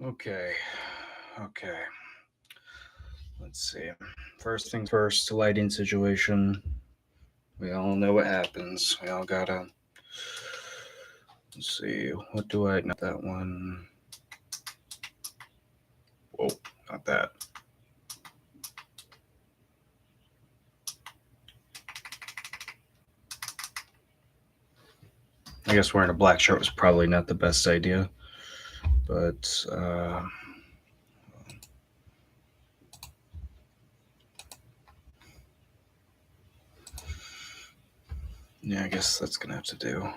Okay. Okay. Let's see. First things first, lighting situation. We all know what happens. We all gotta. Let's see. What do I. Not that one. Whoa, not that. I guess wearing a black shirt was probably not the best idea. But, yeah, I guess that's gonna have to do.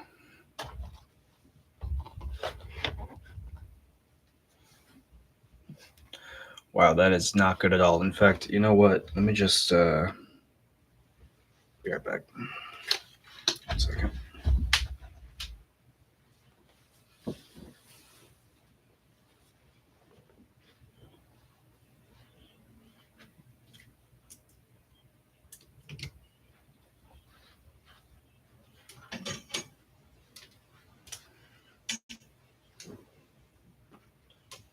Wow, that is not good at all. In fact, you know what? Let me just be right back. 1 second.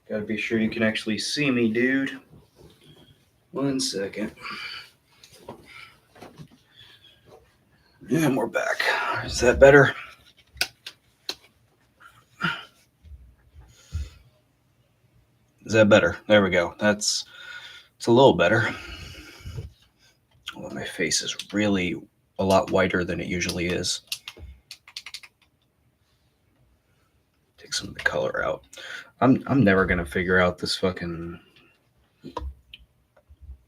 Gotta be sure you can actually see me, dude. 1 second. And we're back. Is that better? Is that better? There we go. It's a little better. Although my face is really a lot whiter than it usually is. Take some of the color out. I'm never gonna figure out this fucking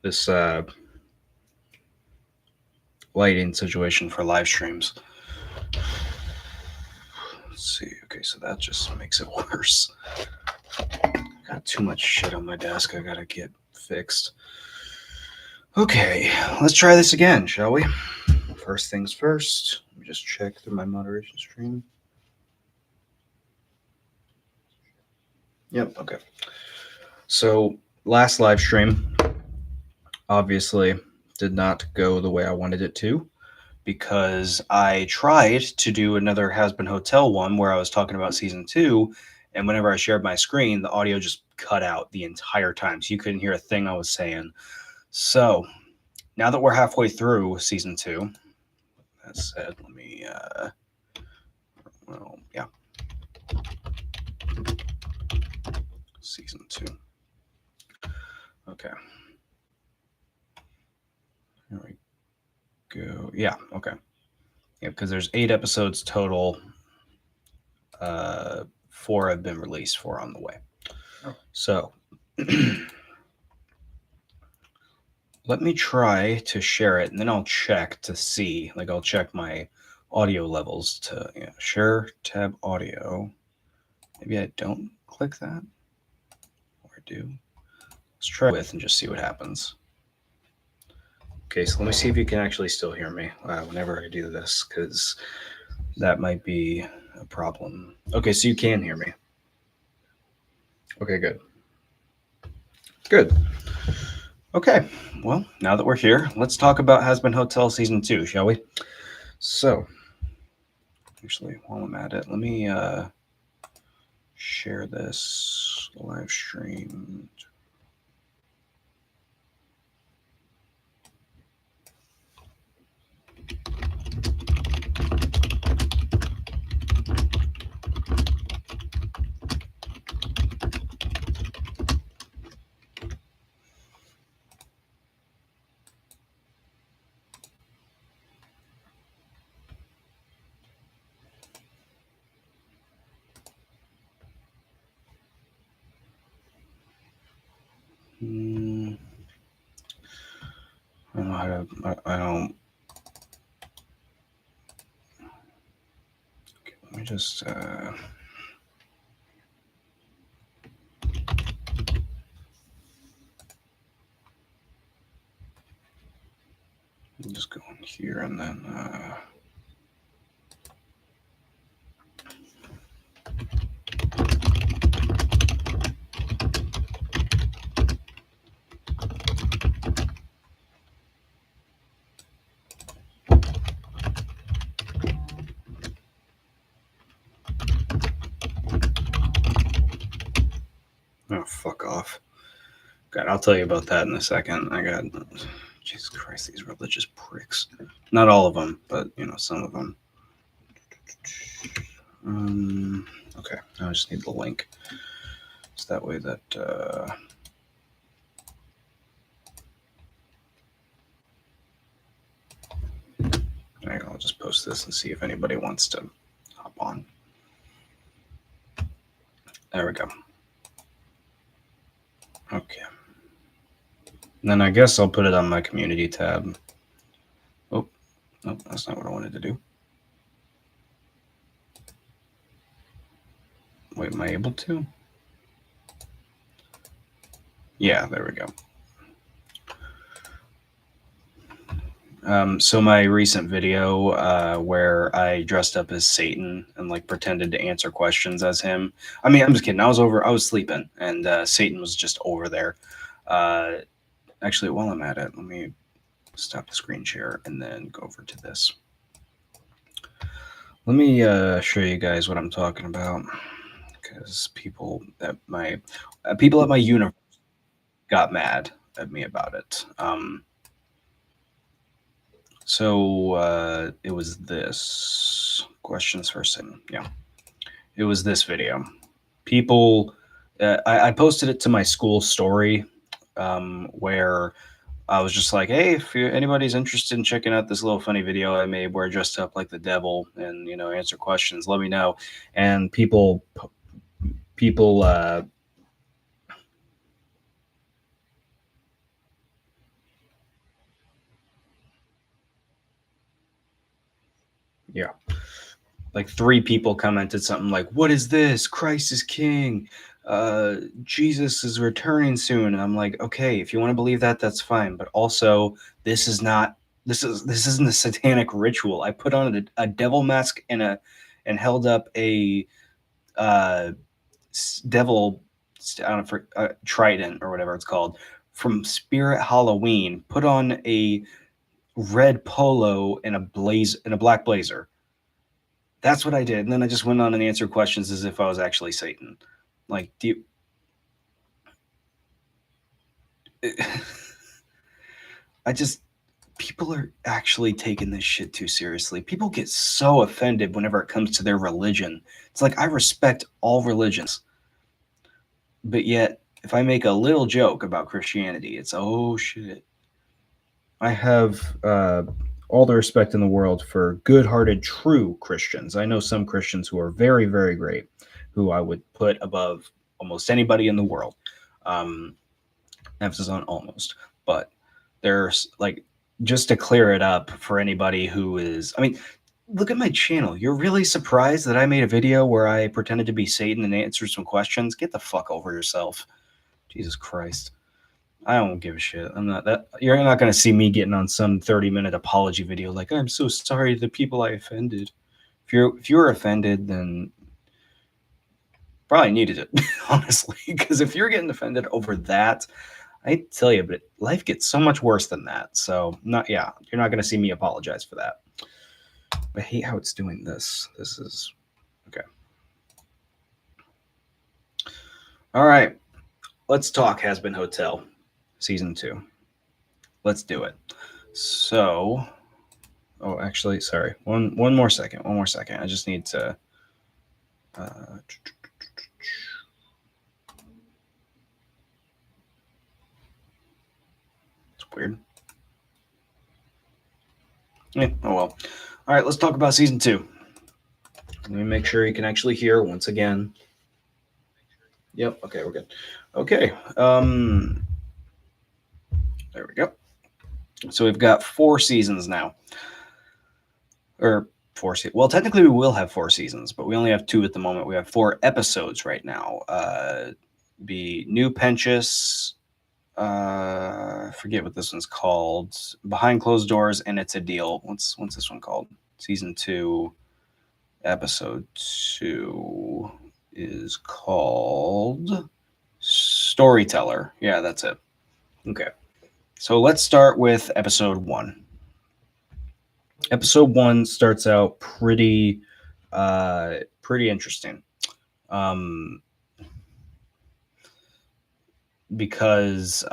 this lighting situation for live streams. Let's see. Okay, so that just makes it worse. Got too much shit on my desk. I gotta get fixed. Okay, let's try this again, shall we? First things first. Let me just check through my moderation stream. Yep, okay. So, last live stream obviously did not go the way I wanted it to because I tried to do another Has Been Hotel one where I was talking about season 2, and whenever I shared my screen, the audio just cut out the entire time, so you couldn't hear a thing I was saying. So, now that we're halfway through season 2, that said, let me, well, yeah. Season 2. Okay. There we go. Yeah, okay. Yeah, because there's 8 episodes total. 4 have been released, 4 on the way. Oh. So, let me try to share it, and then I'll check to see. Like, I'll check my audio levels to share tab audio. Maybe I don't click that, or I do. Let's try with and just see what happens. Okay, so let me see if you can actually still hear me whenever I do this, because that might be a problem. Okay, so you can hear me. Okay, good. Good. Okay, well, now that we're here, let's talk about Has Been Hotel Season 2, shall we? So, actually, while I'm at it, let me share this live stream. I don't know how to. I don't. Okay, let me just. Just go in here and then. Oh, fuck off. God, I'll tell you about that in a second. I got, Jesus Christ, these religious pricks. Not all of them, but some of them. Okay, I just need the link. So that way that. I'll just post this and see if anybody wants to hop on. There we go. Okay. And then I guess I'll put it on my community tab. Oh, no, that's not what I wanted to do. Wait, am I able to? Yeah, there we go. So my recent video where I dressed up as Satan and like pretended to answer questions as him. I mean, I'm just kidding. I was sleeping, and Satan was just over there. Actually, while I'm at it, let me stop the screen share and then go over to this. Let me show you guys what I'm talking about, because people at my universe got mad at me about it. So it was this questions for Satan. Yeah, it was this video. People, I posted it to my school story, where I was just like, "Hey, if anybody's interested in checking out this little funny video I made where I dressed up like the devil and answer questions, let me know." And people, yeah, like 3 people commented something like, "What is this? Christ is king. Jesus is returning soon." And I'm like, okay, if you want to believe that, that's fine. But also, this isn't a satanic ritual. I put on a devil mask and held up a devil, I don't know, for trident or whatever it's called, from Spirit Halloween. Put on a red polo and a black blazer. That's what I did. And then I just went on and answered questions as if I was actually Satan. Like, people are actually taking this shit too seriously. People get so offended whenever it comes to their religion. It's like, I respect all religions. But yet, if I make a little joke about Christianity, it's, oh shit. I have all the respect in the world for good-hearted, true Christians. I know some Christians who are very, very great, who I would put above almost anybody in the world. Emphasis on almost, but there's like, just to clear it up for anybody who is, I mean, look at my channel. You're really surprised that I made a video where I pretended to be Satan and answered some questions? Get the fuck over yourself. Jesus Christ. I don't give a shit. I'm not that. You're not going to see me getting on some 30-minute apology video like, "I'm so sorry to the people I offended." If you were offended, then probably needed it, honestly. Because if you're getting offended over that, I tell you, but life gets so much worse than that. So you're not going to see me apologize for that. I hate how it's doing this. This is okay. All right, let's talk Has Been Hotel season 2. Let's do it. So, oh, actually, sorry. One more second. One more second. I just need to. It's weird. Yeah, oh well. All right, let's talk about season 2. Let me make sure you can actually hear once again. Yep. Okay, we're good. Okay. There we go. So we've got 4 seasons now, or 4 seasons. Well, technically we will have 4 seasons, but we only have 2 at the moment. We have 4 episodes right now. Be New Penchus. I forget what this one's called. Behind Closed Doors, and It's a Deal. What's this one called? Season 2, episode 2 is called Storyteller. Yeah, that's it. Okay. So let's start with episode 1. Episode 1 starts out pretty interesting. because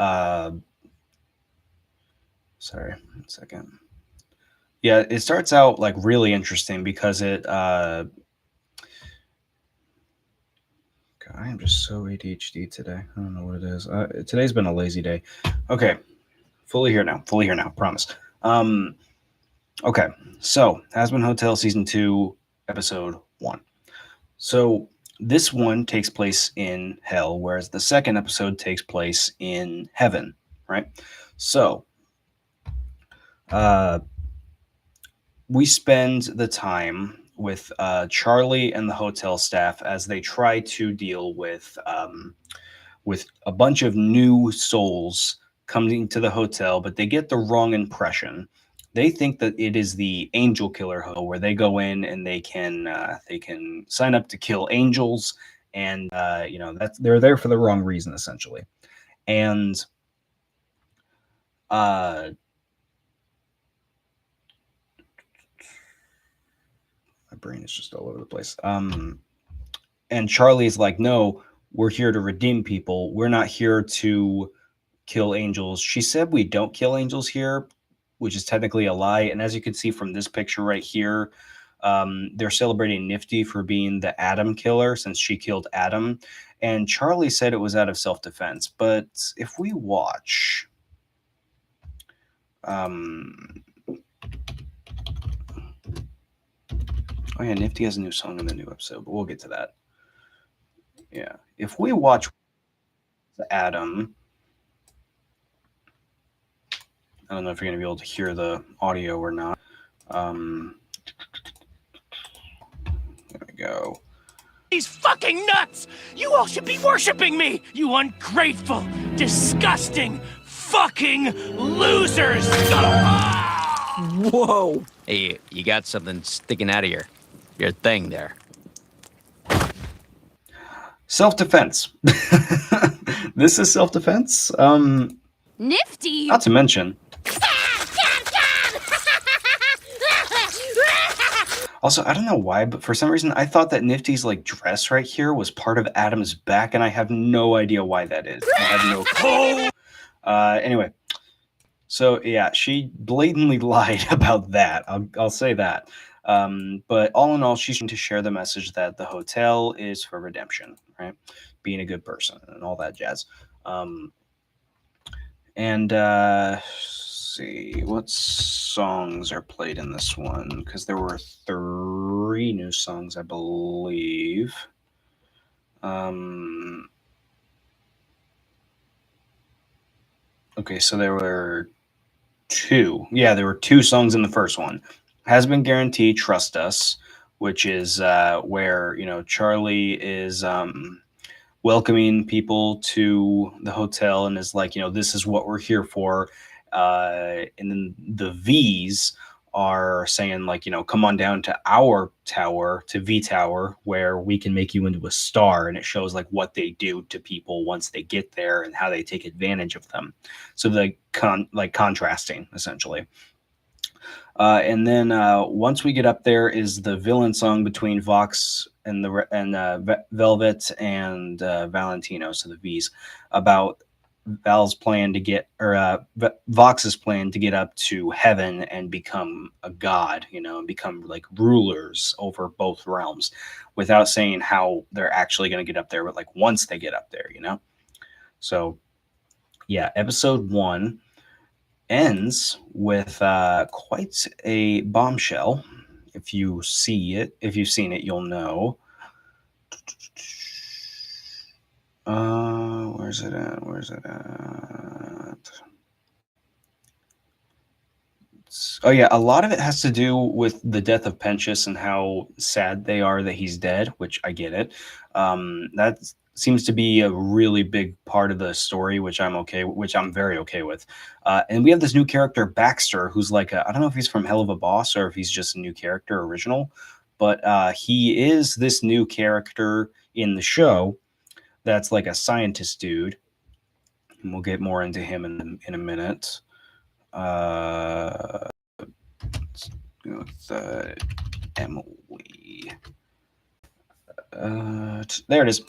sorry, 1 second. Yeah, it starts out like really interesting because God, I am just so ADHD today. I don't know what it is. Today's been a lazy day. Okay, fully here now. Fully here now. Promise. Um, okay, so Hazbin Hotel season 2, episode 1. So this one takes place in hell, whereas the second episode takes place in heaven. Right. So uh, we spend the time with Charlie and the hotel staff as they try to deal with a bunch of new souls coming to the hotel, but they get the wrong impression. They think that it is the angel killer hotel where they go in and they can sign up to kill angels, and that's they're there for the wrong reason essentially. And uh, my brain is just all over the place. And Charlie's like, no, we're here to redeem people. We're not here to kill angels. She said we don't kill angels here, which is technically a lie. And as you can see from this picture right here, they're celebrating Nifty for being the Adam killer since she killed Adam. And Charlie said it was out of self-defense. But if we watch, oh yeah, Nifty has a new song in the new episode, but we'll get to that. Yeah, if we watch Adam, I don't know if you're going to be able to hear the audio or not. There we go. He's fucking nuts! You all should be worshiping me! You ungrateful, disgusting, fucking losers! Whoa! Hey, you got something sticking out of your thing there. Self-defense. This is self-defense. Nifty! Not to mention. Also, I don't know why, but for some reason I thought that Nifty's like dress right here was part of Adam's back, and I have no idea why that is. I have no clue. Anyway, so yeah, she blatantly lied about that. I'll say that. But all in all, she's trying to share the message that the hotel is for redemption, right? Being a good person and all that jazz. See what songs are played in this one, because there were 3 new songs, I believe. Okay, so there were 2. Yeah, there were 2 songs in the first one. Has Been Guaranteed, Trust Us, which is where Charlie is welcoming people to the hotel and is like, this is what we're here for. And then the V's are saying like, come on down to our tower, to V Tower, where we can make you into a star. And it shows like what they do to people once they get there and how they take advantage of them. So the contrasting essentially. And then once we get up there is the villain song between Vox and Velvet and Valentino, so the V's, about Val's plan to get, or Vox's plan to get up to heaven and become a god, and become like rulers over both realms, without saying how they're actually going to get up there, but like once they get up there, So, yeah, episode 1 ends with quite a bombshell. If you've seen it, you'll know. Where's it at? Oh yeah, a lot of it has to do with the death of Penchus and how sad they are that he's dead, which I get it. That seems to be a really big part of the story, which I'm very okay with. And we have this new character, Baxter, who's like I don't know if he's from Hell of a Boss or if he's just a new character original, but he is this new character in the show that's like a scientist dude. And we'll get more into him in a minute. Let's go with Emily. There it is.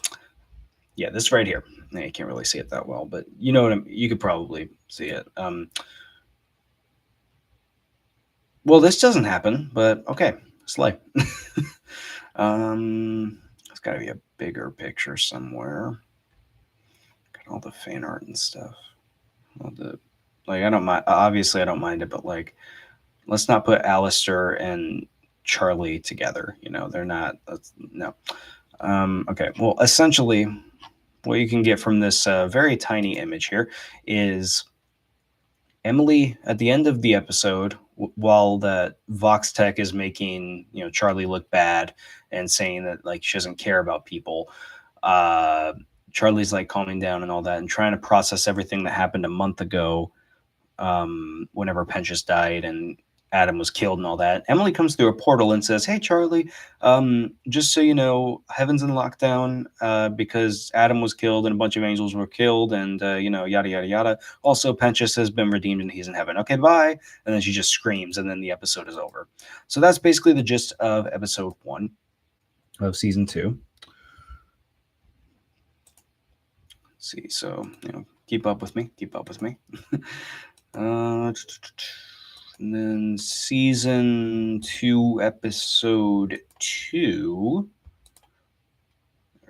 Yeah, this right here. Yeah, you can't really see it that well, but you know what you could probably see it. Well, this doesn't happen, but okay, slay. It's got to be a bigger picture somewhere. Got all the fan art and stuff. All the like, I don't mind. Obviously, I don't mind it, but like, let's not put Alistair and Charlie together. You know, they're not. No. Okay. Well, essentially, what you can get from this very tiny image here is Emily at the end of the episode, while the Vox Tech is making Charlie look bad and saying that like she doesn't care about people. Uh, Charlie's like calming down and all that and trying to process everything that happened a month ago, whenever Pentious died and Adam was killed and all that. Emily comes through a portal and says, "Hey, Charlie, just so you know, heaven's in lockdown because Adam was killed and a bunch of angels were killed and, yada, yada, yada. Also, Pentious has been redeemed and he's in heaven. Okay, bye." And then she just screams and then the episode is over. So that's basically the gist of episode 1 of season 2. Let's see, so, keep up with me. And then season 2, episode 2.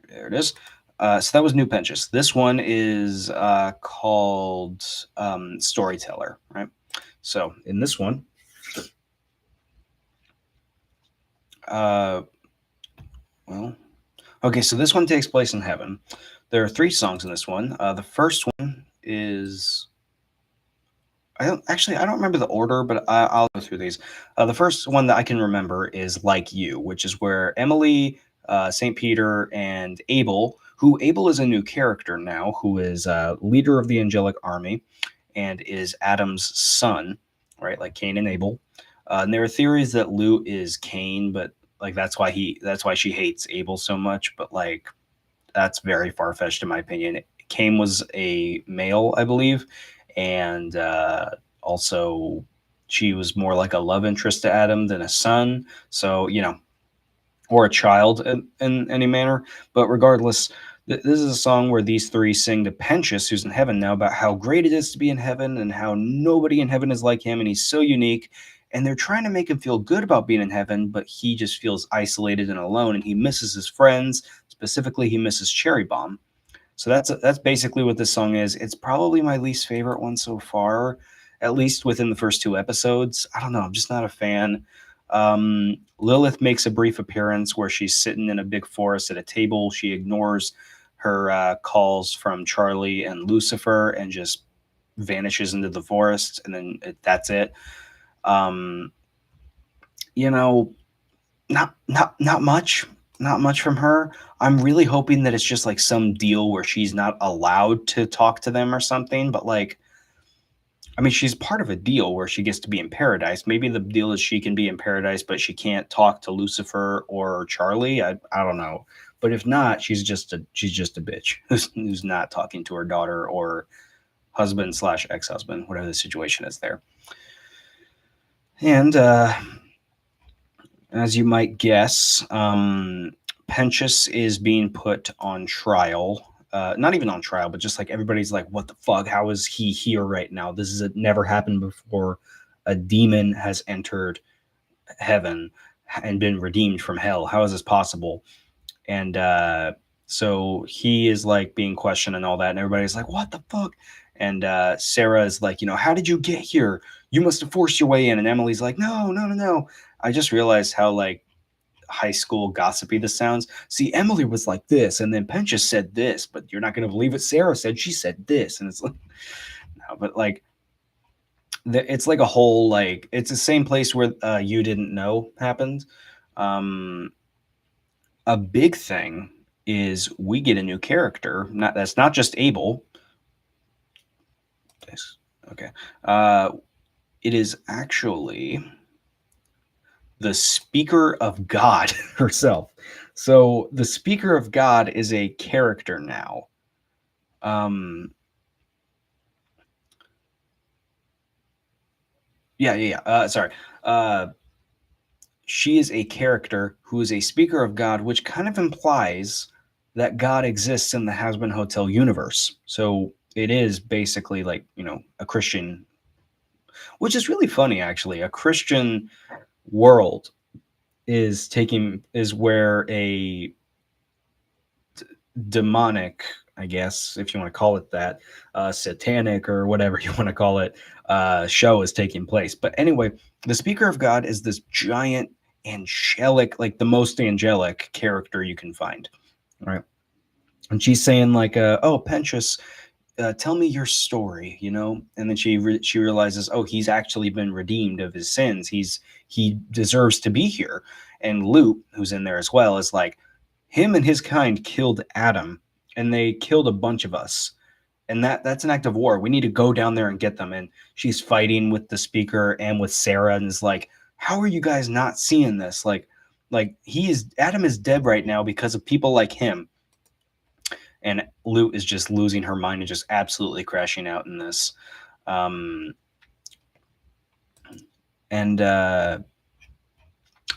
There it is. So that was New Pentious. This one is called Storyteller, right? So in this one, okay, so this one takes place in heaven. There are 3 songs in this one. The first one is... I don't remember the order, but I'll go through these. The first one that I can remember is Like You, which is where Emily, St. Peter, and Abel, who Abel is a new character now, who is leader of the angelic army and is Adam's son, right? Like Cain and Abel. And there are theories that Lou is Cain, but like that's why she hates Abel so much. But like that's very far-fetched in my opinion. Cain was a male, I believe, and also she was more like a love interest to Adam than a son, so or a child in any manner. But regardless, this is a song where these 3 sing to Pentious, who's in heaven now, about how great it is to be in heaven and how nobody in heaven is like him and he's so unique. And they're trying to make him feel good about being in heaven, but he just feels isolated and alone, and he misses his friends. Specifically, he misses Cherry Bomb. So that's basically what this song is. It's probably my least favorite one so far, at least within the first 2 episodes. I don't know. I'm just not a fan. Lilith makes a brief appearance where she's sitting in a big forest at a table. She ignores her calls from Charlie and Lucifer and just vanishes into the forest, and then that's it. Not much from her. I'm really hoping that it's just like some deal where she's not allowed to talk to them or something, but like, I mean, she's part of a deal where she gets to be in paradise. Maybe the deal is she can be in paradise, but she can't talk to Lucifer or Charlie. I don't know. But if not, she's just a bitch who's not talking to her daughter or husband / ex-husband, whatever the situation is there. And as you might guess, Pentious is being put on trial. Not even on trial, but just like everybody's like, what the fuck? How is he here right now? This is never happened before. A demon has entered heaven and been redeemed from hell. How is this possible? And so he is like being questioned and all that. And everybody's like, what the fuck? And Sarah is like, how did you get here? You must have forced your way in. And Emily's like, no. I just realized how like high school gossipy this sounds. See, Emily was like this, and then Pentious said this, but you're not going to believe what Sarah said. She said this, and it's like, no, but like, it's like a whole like it's the same place where You Didn't Know happened. A big thing is we get a new character. That's not just Abel. Okay, it is actually the Speaker of God herself. So the Speaker of God is a character now. Sorry. She is a character who is a Speaker of God, which kind of implies that God exists in the Hazbin Hotel universe. So it is basically like, a Christian, which is really funny actually. A Christian world is where a demonic, I guess, if you want to call it that, satanic or whatever you want to call it, show is taking place. But anyway, the Speaker of God is this giant angelic, like the most angelic character you can find, right? And she's saying like, "Oh, Penchus, tell me your story," And then she realizes, oh, he's actually been redeemed of his sins. He deserves to be here. And Luke, who's in there as well, is like, him and his kind killed Adam, and they killed a bunch of us. And that's an act of war. We need to go down there and get them. And she's fighting with the Speaker and with Sarah, and is like, how are you guys not seeing this? Like Adam is dead right now because of people like him. And Lute is just losing her mind and just absolutely crashing out in this. And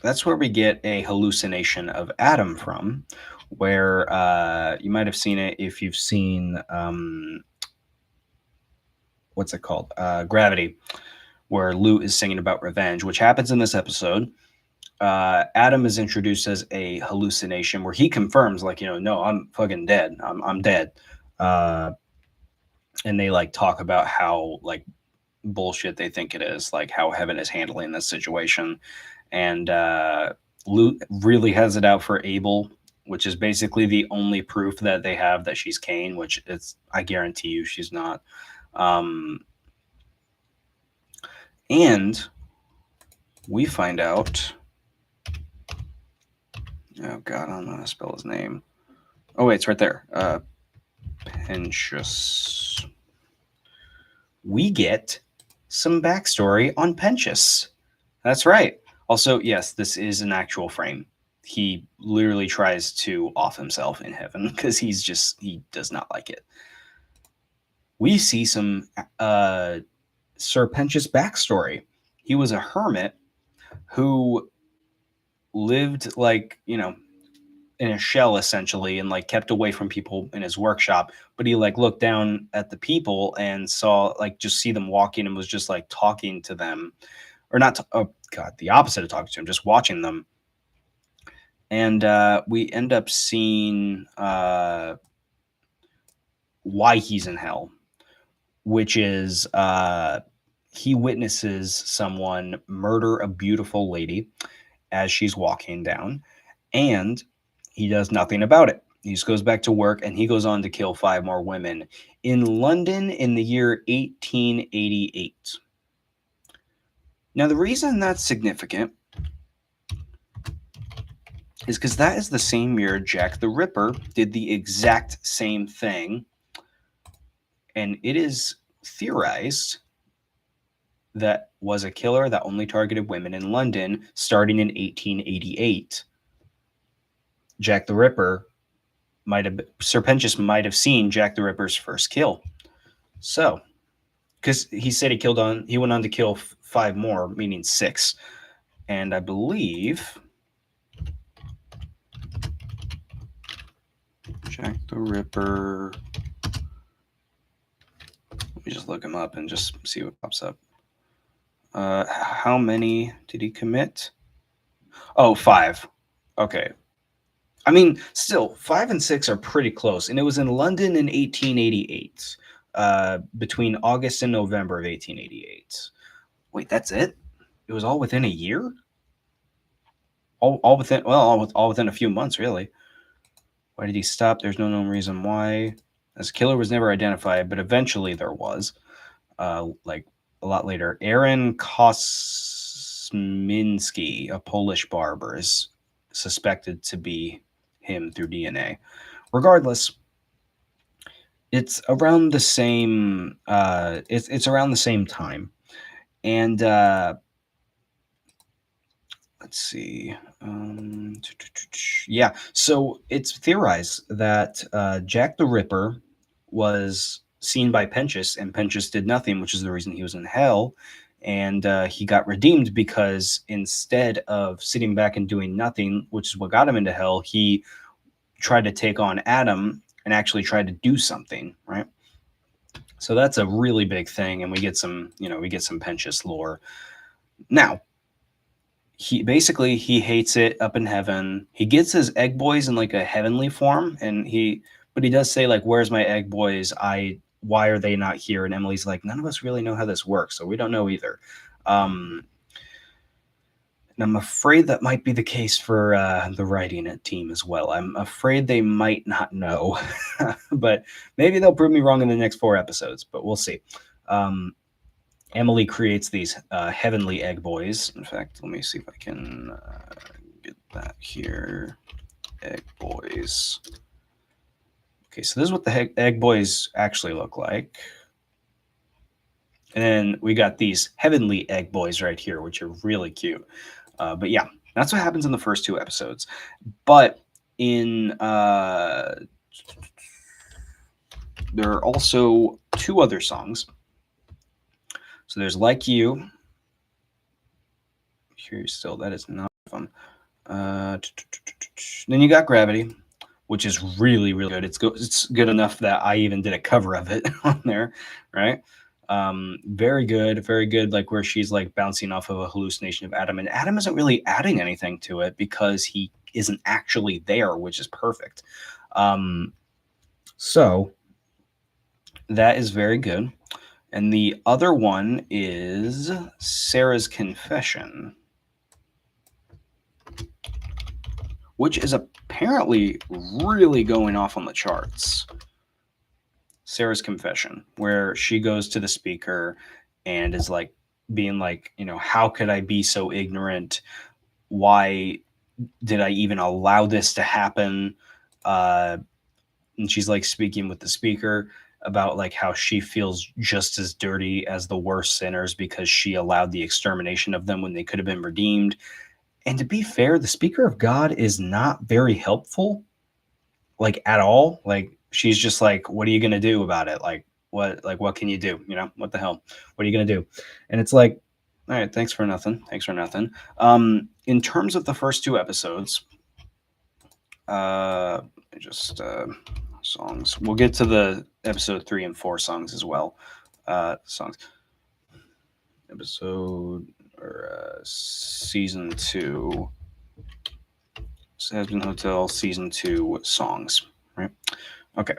that's where we get a hallucination of Adam from, where you might have seen it if you've seen, what's it called? Gravity, where Lute is singing about revenge, which happens in this episode. Adam is introduced as a hallucination where he confirms, like, no, I'm fucking dead. I'm dead. And they like talk about how like bullshit they think it is, like how heaven is handling this situation. And Luke really has it out for Abel, which is basically the only proof that they have that she's Cain, which I guarantee you she's not. And we find out, oh God, I don't know how to spell his name. Oh wait, it's right there. Penchus. We get some backstory on Penchus. That's right. Also, yes, this is an actual frame. He literally tries to off himself in heaven because he does not like it. We see some Sir Penchus backstory. He was a hermit who lived like, in a shell essentially, and like kept away from people in his workshop, but he like looked down at the people and saw like just see them walking and was just like talking to them, or not the opposite of talking to them, just watching them. And we end up seeing why he's in hell, which is he witnesses someone murder a beautiful lady as she's walking down, and he does nothing about it. He just goes back to work, and he goes on to kill 5 more women in London in the year 1888. Now, the reason that's significant is because that is the same year Jack the Ripper did the exact same thing, and it is theorized that was a killer that only targeted women in London starting in 1888. Jack the Ripper Sir Penchus might have seen Jack the Ripper's first kill. So, because he said he went on to kill 5 more, meaning 6. And I believe Jack the Ripper, let me just look him up and just see what pops up. How many did he commit? Oh, 5. Okay. I mean, still, 5 and 6 are pretty close. And it was in London in 1888, between August and November of 1888. Wait, that's it? It was all within a year? All within a few months, really. Why did he stop? There's no known reason why. As killer was never identified, but eventually there was. Like a lot later. Aaron Kosminski, a Polish barber, is suspected to be him through DNA. Regardless, it's around the same it's around the same time. And let's see. Yeah, so it's theorized that Jack the Ripper was seen by Penchus, and Penchus did nothing, which is the reason he was in hell. And he got redeemed because instead of sitting back and doing nothing, which is what got him into hell, he tried to take on Adam and actually tried to do something, right? So that's a really big thing, and we get some Pentious lore. Now, he hates it up in heaven. He gets his egg boys in like a heavenly form, but he does say like, "Where's my egg boys? Why are they not here?" And Emily's like, "None of us really know how this works, so we don't know either." And I'm afraid that might be the case for the writing team as well. I'm afraid they might not know, but maybe they'll prove me wrong in the next 4 episodes, but we'll see. Emily creates these heavenly egg boys. In fact, let me see if I can get that here. Egg boys. Okay, so this is what the egg boys actually look like. And then we got these heavenly egg boys right here, which are really cute. But yeah, that's what happens in the first 2 episodes. But in there are also 2 other songs. So there's Like You. Here still, that is not fun. Then you got Gravity, which is really, really good. It's good enough that I even did a cover of it on there, right? Very good, like where she's like bouncing off of a hallucination of Adam, and Adam isn't really adding anything to it because he isn't actually there, which is perfect. So that is very good. And the other one is Sarah's Confession, which is apparently really going off on the charts. Sarah's Confession, where she goes to the speaker and is like being like, how could I be so ignorant? Why did I even allow this to happen? And she's like speaking with the speaker about like how she feels just as dirty as the worst sinners because she allowed the extermination of them when they could have been redeemed. And to be fair, the speaker of God is not very helpful, like at all. Like, she's just like, what are you going to do about it? What can you do? What the hell? What are you going to do? And it's like, all right, thanks for nothing. In terms of the first 2 episodes, songs. We'll get to the episode 3 and 4 songs as well. Songs. Season 2. Hazbin Hotel Season 2 songs, right? Okay.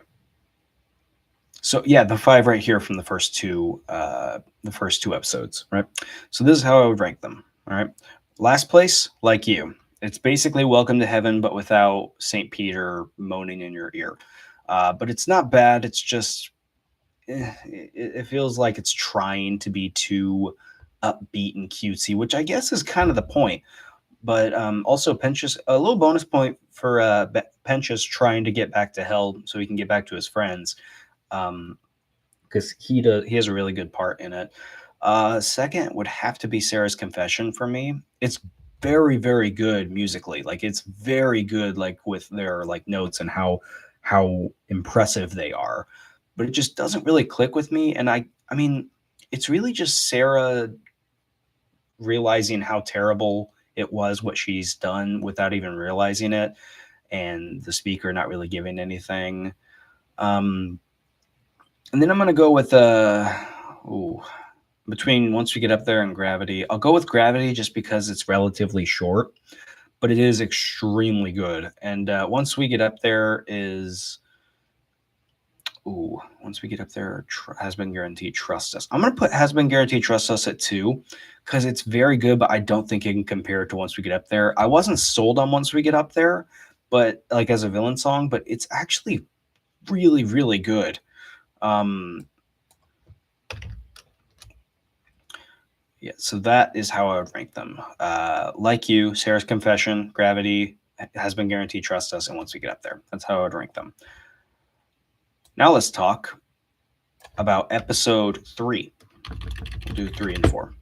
So yeah, the 5 right here from the first two episodes, right? So this is how I would rank them. All right. Last place, Like You. It's basically Welcome to Heaven, but without St. Peter moaning in your ear. But it's not bad. It's just it feels like it's trying to be too upbeat and cutesy, which I guess is kind of the point. But also Pentious, a little bonus point for Pentious trying to get back to hell so he can get back to his friends, because he has a really good part in it. Second would have to be Sarah's Confession for me. It's very, very good musically. Like, it's very good, like with their like notes and how impressive they are. But it just doesn't really click with me. And I mean, it's really just Sarah realizing how terrible it was what she's done without even realizing it, and the speaker not really giving anything. And then I'm going to go with between Once We Get Up There and Gravity. I'll go with Gravity just because it's relatively short, but it is extremely good. And Once We Get Up There is... Once We Get Up There Has Been Guaranteed Trust Us. I'm going to put Has Been Guaranteed Trust Us at 2 because it's very good, but I don't think it can compare to Once We Get Up There. I wasn't sold on Once We Get Up There, but like as a villain song, but it's actually really, really good. Yeah, so that is how I would rank them. Like You, Sarah's Confession, Gravity, Has Been Guaranteed Trust Us, and Once We Get Up There. That's how I would rank them. Now let's talk about episode 3. We'll do 3 and 4.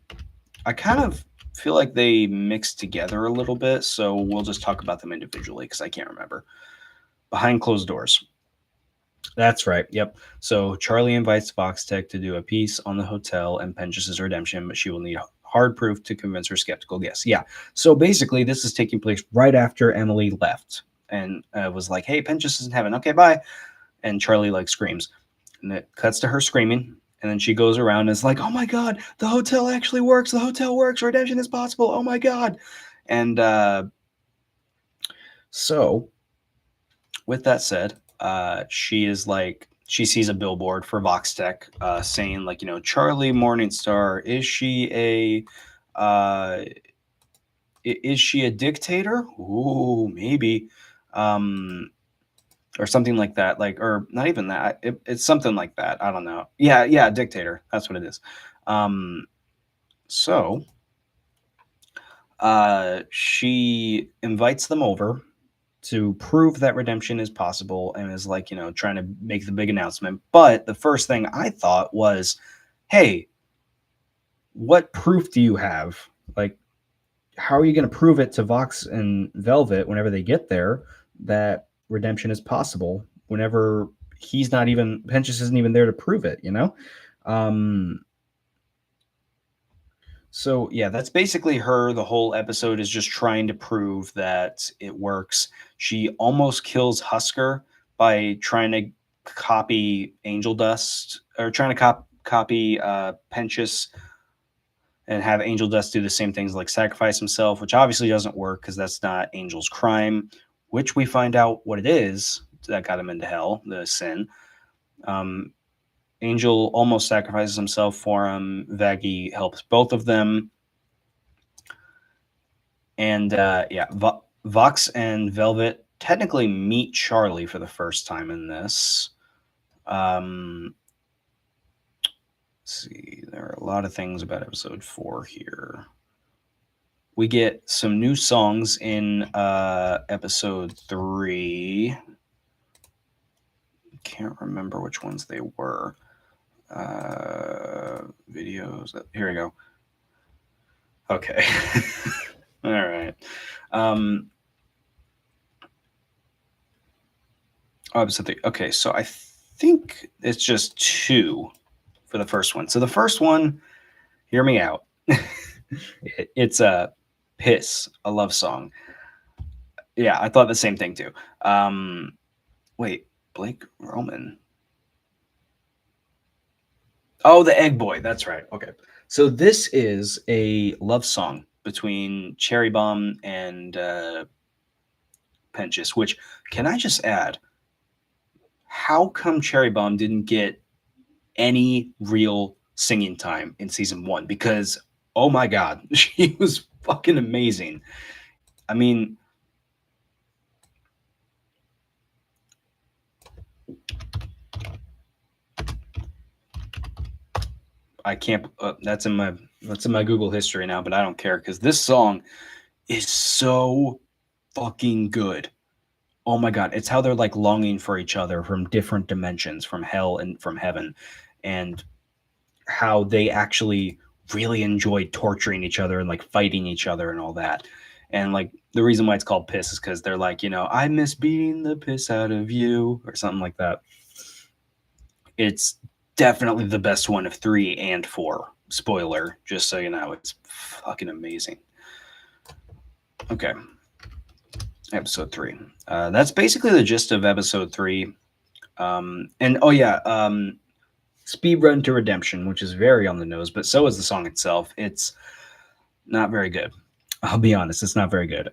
I kind of feel like they mix together a little bit, so we'll just talk about them individually because I can't remember. Behind Closed Doors. That's right. Yep. So Charlie invites Foxtech to do a piece on the hotel and Pentious' redemption, but she will need hard proof to convince her skeptical guests. Yeah. So basically, this is taking place right after Emily left. and was like, "Hey, Pentious is in heaven. Okay, bye." And Charlie like screams, and it cuts to her screaming. And then she goes around and is like, "Oh my God, the hotel actually works. The hotel works. Redemption is possible. Oh my God." And so, with that said, she sees a billboard for Voxtech saying, like, Charlie Morningstar, is she a dictator? Ooh, maybe. Or something like that, or not even that. It's something like that. I don't know. Yeah, dictator. That's what it is. So she invites them over to prove that redemption is possible and is like, trying to make the big announcement. But the first thing I thought was, hey, what proof do you have? Like, how are you going to prove it to Vox and Velvet whenever they get there that redemption is possible whenever Pentious isn't even there to prove it, So yeah, that's basically her. The whole episode is just trying to prove that it works. She almost kills Husker by trying to copy Angel Dust, or trying to copy Pentious, and have Angel Dust do the same things, like sacrifice himself, which obviously doesn't work because that's not Angel's crime, which we find out what it is that got him into hell, the sin. Angel almost sacrifices himself for him. Vaggie helps both of them. And Vox and Velvet technically meet Charlie for the first time in this. Let's see, there are a lot of things about episode 4 here. We get some new songs in episode 3. Can't remember which ones they were. Videos. Here we go. Okay. All right. Episode 3. Okay, so I think it's just 2 for the first one. So the first one, hear me out. It's a Piss, a love song. Yeah, I thought the same thing too. Wait, Blake Roman. Oh, the Egg Boy. That's right. Okay. So this is a love song between Cherry Bomb and Pentious, which, can I just add, how come Cherry Bomb didn't get any real singing time in season 1? Because, oh my God, she was fucking amazing. I mean, I can't. That's in my Google history now, but I don't care because this song is so fucking good. Oh my God, it's how they're like longing for each other from different dimensions, from hell and from heaven, and how they actually really enjoy torturing each other and like fighting each other and all that. And like the reason why it's called Piss is because they're like, I miss beating the piss out of you, or something like that. It's definitely the best one of 3 and 4. Spoiler, just so you know, it's fucking amazing. Okay. Episode 3. That's basically the gist of episode 3. Speed Run to Redemption, which is very on the nose, but so is the song itself. It's not very good. I'll be honest, it's not very good.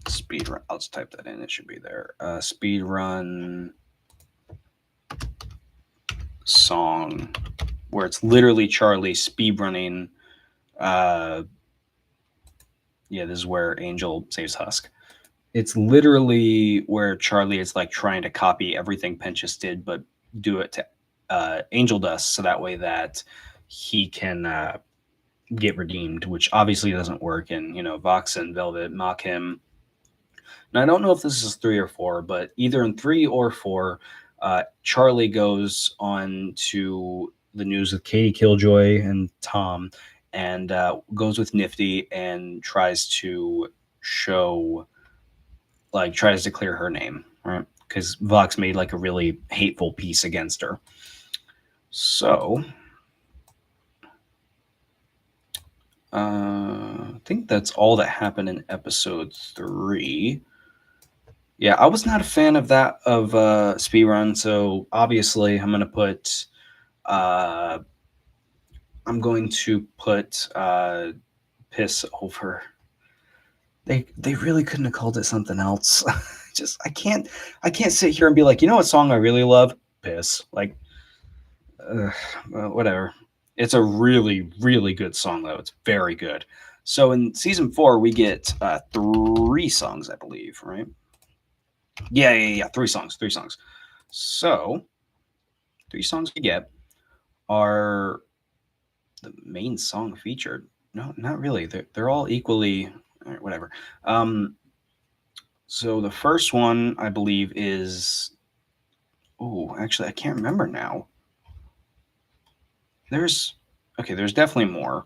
Speed Run. I'll just type that in. It should be there. Speed Run song, where it's literally Charlie speed running. This is where Angel saves Husk. It's literally where Charlie is like trying to copy everything Pentious did, but do it to Angel Dust, so that way that he can get redeemed, which obviously doesn't work. And Vox and Velvet mock him. And I don't know if this is 3 or 4, but either in 3 or 4, Charlie goes on to the news with Katie Killjoy and Tom, and goes with Nifty and tries to clear her name, right? Because Vox made like a really hateful piece against her. So, think that's all that happened in episode 3. Yeah, I was not a fan of that of speedrun, so obviously I'm gonna put piss over. They really couldn't have called it something else. Just I can't sit here and be like, you know what song I really love? Piss. Like, well, whatever. It's a really, really good song though. It's very good. So in season 4 we get 3 songs, I believe, right? Yeah. 3 songs. So 3 songs we get are the main song featured. No, not really. They're all equally whatever. So the first one I believe is actually I can't remember now. There's definitely more,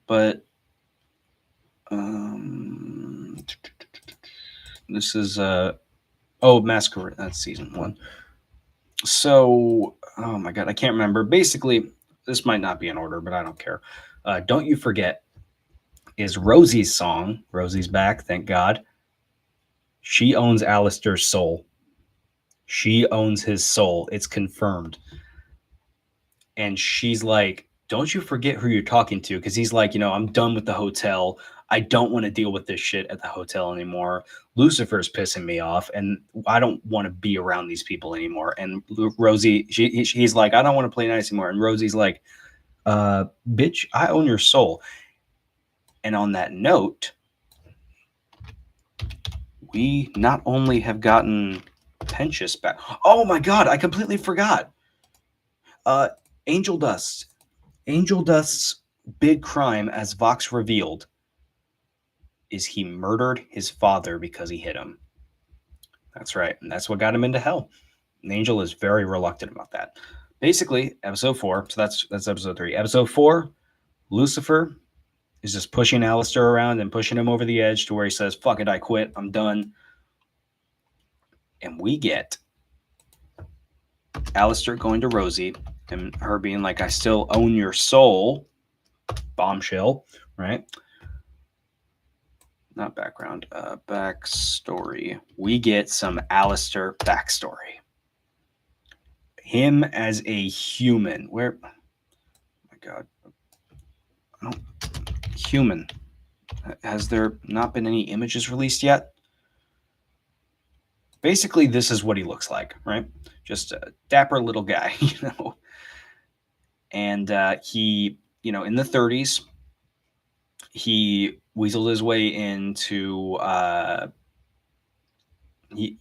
but this is Masquerade. That's season 1. So oh my god, I can't remember. Basically, this might not be in order, but I don't care. Don't You Forget is Rosie's song. Rosie's back, thank God. She owns Alistair's soul. She owns his soul. It's confirmed. And she's like, don't you forget who you're talking to. Because he's like, I'm done with the hotel. I don't want to deal with this shit at the hotel anymore. Lucifer's pissing me off. And I don't want to be around these people anymore. And Rosie, he's like, I don't want to play nice anymore. And Rosie's like, bitch, I own your soul. And on that note, we not only have gotten Pentious back. Oh my god, I completely forgot. Angel Dust. Angel Dust's big crime, as Vox revealed, is he murdered his father because he hit him. That's right. And that's what got him into hell. And Angel is very reluctant about that. Basically, episode 4, so that's episode 3. Episode 4, Lucifer is just pushing Alistair around and pushing him over the edge to where he says, fuck it, I quit, I'm done. And we get Alistair going to Rosie and her being like, I still own your soul. Bombshell, right? Not background, backstory. We get some Alistair backstory. Him as a human. Where? Oh my God. Human. Has there not been any images released yet? Basically, this is what he looks like, right? Just a dapper little guy, And he, in the 30s, he weaseled his way into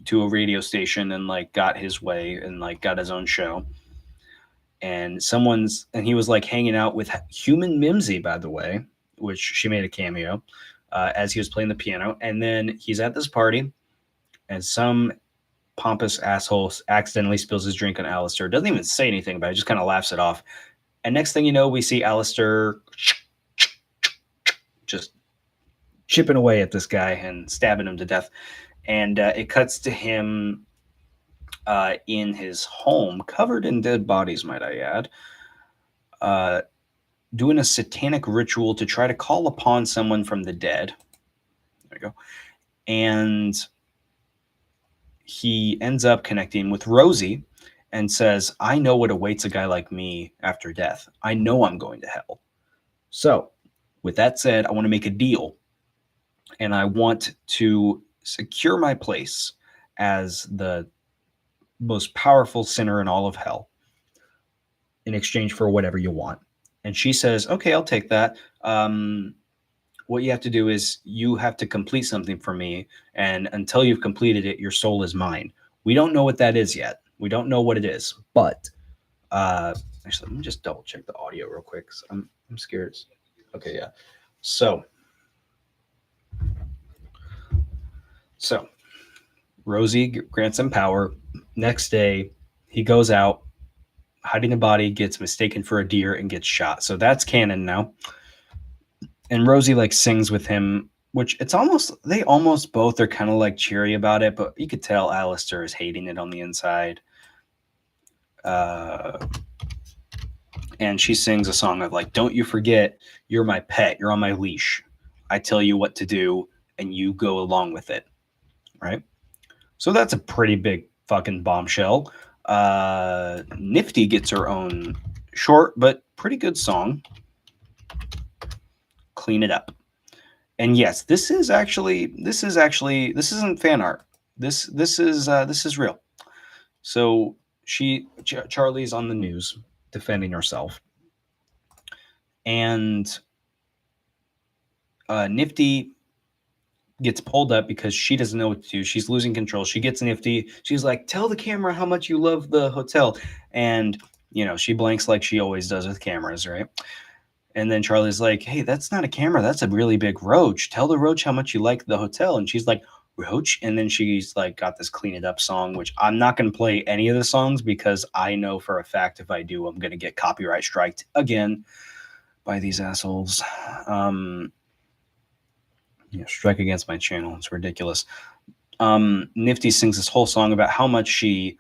to a radio station and got his way and got his own show. And he was hanging out with Human Mimsy, by the way, which she made a cameo as he was playing the piano. And then he's at this party and some pompous asshole accidentally spills his drink on Alistair. Doesn't even say anything about it, just kind of laughs it off. And next thing you know, we see Alistair just chipping away at this guy and stabbing him to death. And it cuts to him in his home, covered in dead bodies, might I add, doing a satanic ritual to try to call upon someone from the dead. There we go. And he ends up connecting with Rosie and says, I know what awaits a guy like me after death. I know I'm going to hell. So, with that said, I want to make a deal. And I want to secure my place as the most powerful sinner in all of hell in exchange for whatever you want. And she says, okay, I'll take that. What you have to do is you have to complete something for me. And until you've completed it, your soul is mine. We don't know what that is yet. We don't know what it is. But actually, let me just double check the audio real quick. I'm scared. Okay, yeah. So Rosie grants him power. Next day, he goes out, hiding a body, gets mistaken for a deer, and gets shot. So that's canon now. And Rosie sings with him, which they almost both are kind of cheery about it, but you could tell Alistair is hating it on the inside. And she sings a song of don't you forget, you're my pet, you're on my leash. I tell you what to do and you go along with it, right? So that's a pretty big fucking bombshell. Nifty gets her own short but pretty good song, Clean It Up. And yes, this isn't fan art. This is real. So Charlie's on the news defending herself, and Nifty gets pulled up because she doesn't know what to do. She's losing control. She gets Nifty. She's like, "Tell the camera how much you love the hotel," and she blanks like she always does with cameras, right? And then Charlie's like, "Hey, that's not a camera. That's a really big roach. Tell the roach how much you like the hotel." And she's like, "Roach?" And then she's like, got this Clean It Up song, which I'm not going to play any of the songs because I know for a fact if I do, I'm going to get copyright striked again by these assholes. Strike against my channel. It's ridiculous. Nifty sings this whole song about how much she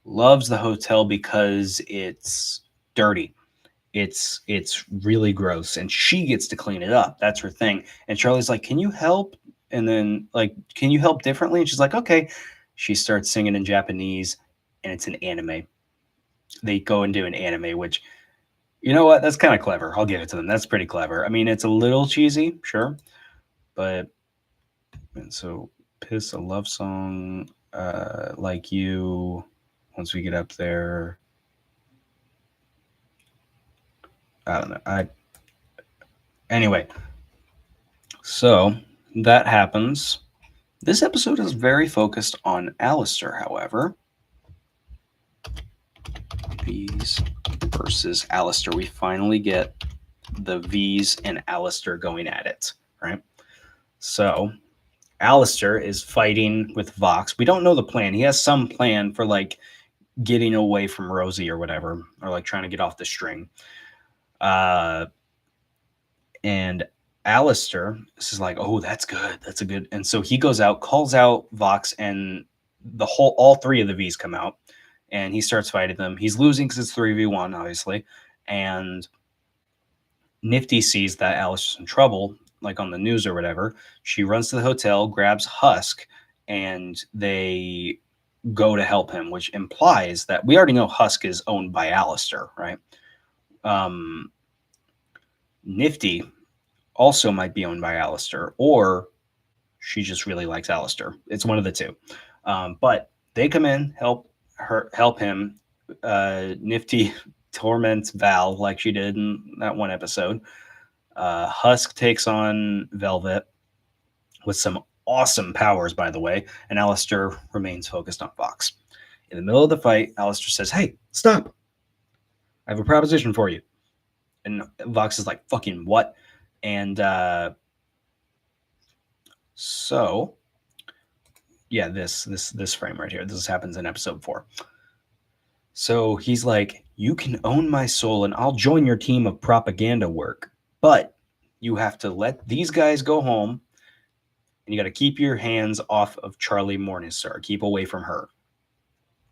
loves the hotel because it's dirty. It's really gross, and she gets to clean it up. That's her thing. And Charlie's like, "Can you help?" And then like, "Can you help differently?" And she's like, "Okay." She starts singing in Japanese, and it's an anime. They go and do an anime, which, you know what? That's kind of clever. I'll give it to them. That's pretty clever. I mean, it's a little cheesy, sure, but and so Piss, a love song, like you. Once we get up there. I don't know. Anyway, so that happens. This episode is very focused on Alistair, however. V's versus Alistair. We finally get the V's and Alistair going at it, right? So Alistair is fighting with Vox. We don't know the plan. He has some plan for like getting away from Rosie or whatever, or like trying to get off the string. And Alistair is like, "Oh, that's good. That's a good." And so he goes out, calls out Vox, and all three of the V's come out, and he starts fighting them. He's losing because it's 3v1, obviously. And Nifty sees that Alistair's in trouble, like on the news or whatever. She runs to the hotel, grabs Husk, and they go to help him, which implies that we already know Husk is owned by Alistair, right? Nifty also might be owned by Alistair, or she just really likes Alistair. It's one of the two. But they come in, help him. Nifty torments Val like she did in that one episode. Husk takes on Velvet with some awesome powers, by the way, and Alistair remains focused on Vox. In the middle of the fight, Alistair says, "Hey, stop. I have a proposition for you." And Vox is like, "Fucking what?" And so, yeah, this frame right here. This happens in episode 4. So he's like, "You can own my soul, and I'll join your team of propaganda work, but you have to let these guys go home, and you got to keep your hands off of Charlie Morningstar. Keep away from her."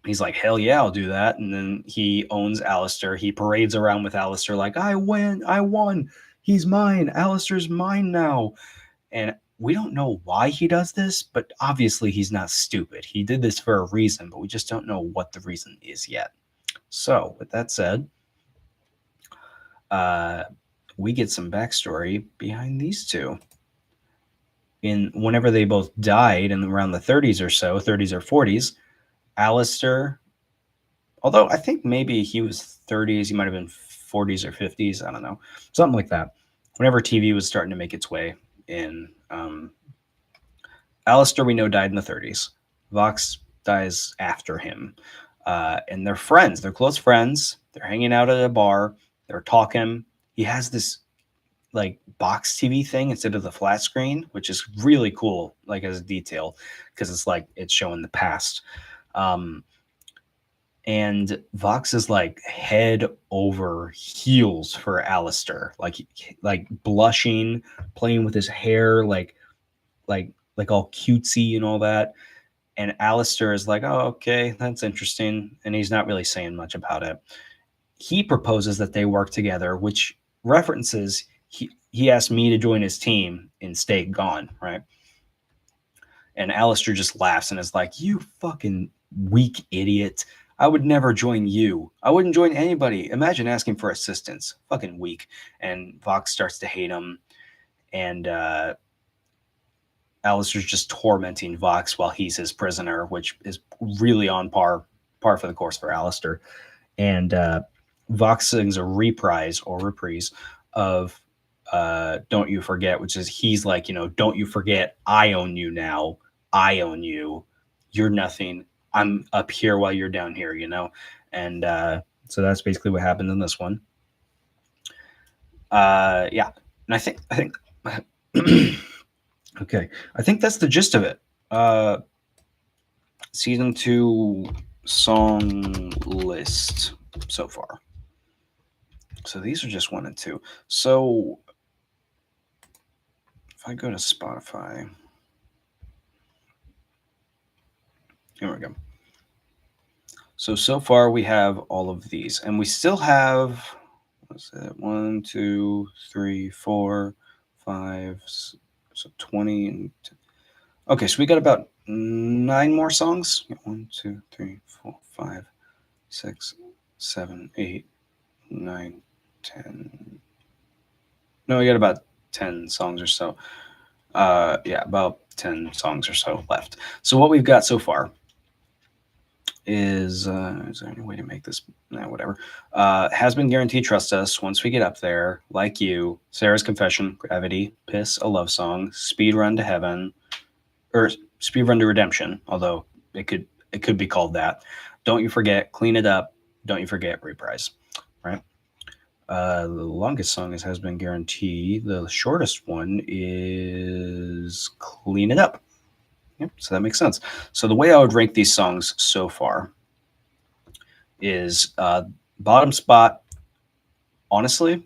He's like, "Hell yeah, I'll do that." And then he owns Alistair. He parades around with Alistair like, "I won. He's mine. Alistair's mine now." And we don't know why he does this, but obviously he's not stupid. He did this for a reason, but we just don't know what the reason is yet. So with that said, we get some backstory behind these two. Whenever they both died in around the 30s or so, 30s or 40s, Alistair, although I think maybe he was 30s, he might have been 40s or 50s, I don't know, something like that. Whenever TV was starting to make its way in, Alistair, we know, died in the 30s. Vox dies after him. And they're friends. They're close friends. They're hanging out at a bar. They're talking. He has this like box TV thing instead of the flat screen, which is really cool, like as a detail, because it's like it's showing the past. And Vox is like head over heels for Alistair, like blushing, playing with his hair, like all cutesy and all that. And Alistair is like, "Oh, okay, that's interesting," and he's not really saying much about it. He proposes that they work together, which references he asked me to join his team in Stay Gone, right? And Alistair just laughs and is like, "You fucking weak idiot. I would never join you. I wouldn't join anybody. Imagine asking for assistance. Fucking weak." And Vox starts to hate him. And Alistair's just tormenting Vox while he's his prisoner, which is really on par for the course for Alistair. And Vox sings a reprise of Don't You Forget, which is he's like, don't you forget, I own you now. I own you. You're nothing. I'm up here while you're down here, And so that's basically what happened in this one. Yeah. And I think okay. I think that's the gist of it. Season 2 song list so far. So these are just 1 and 2. So if I go to Spotify, here we go. So far we have all of these, and we still have, what's that? 1, 2, 3, 4, 5, so 20. And okay, so we got about 9 more songs. 1, 2, 3, 4, 5, 6, 7, 8, 9, 10. No, we got about 10 songs or so. Yeah, about 10 songs or so left. So what we've got so far is there any way to make this? No, whatever. Has Been Guaranteed, Trust Us, Once We Get Up There, Like You, Sarah's Confession, Gravity, Piss, A Love Song, Speed Run to Heaven, or Speed Run to Redemption, although it could be called that. Don't You Forget, Clean It Up, Don't You Forget, Reprise, right? The longest song Has Been Guaranteed. The shortest one is Clean It Up. Yep, so that makes sense. So the way I would rank these songs so far is bottom spot, honestly,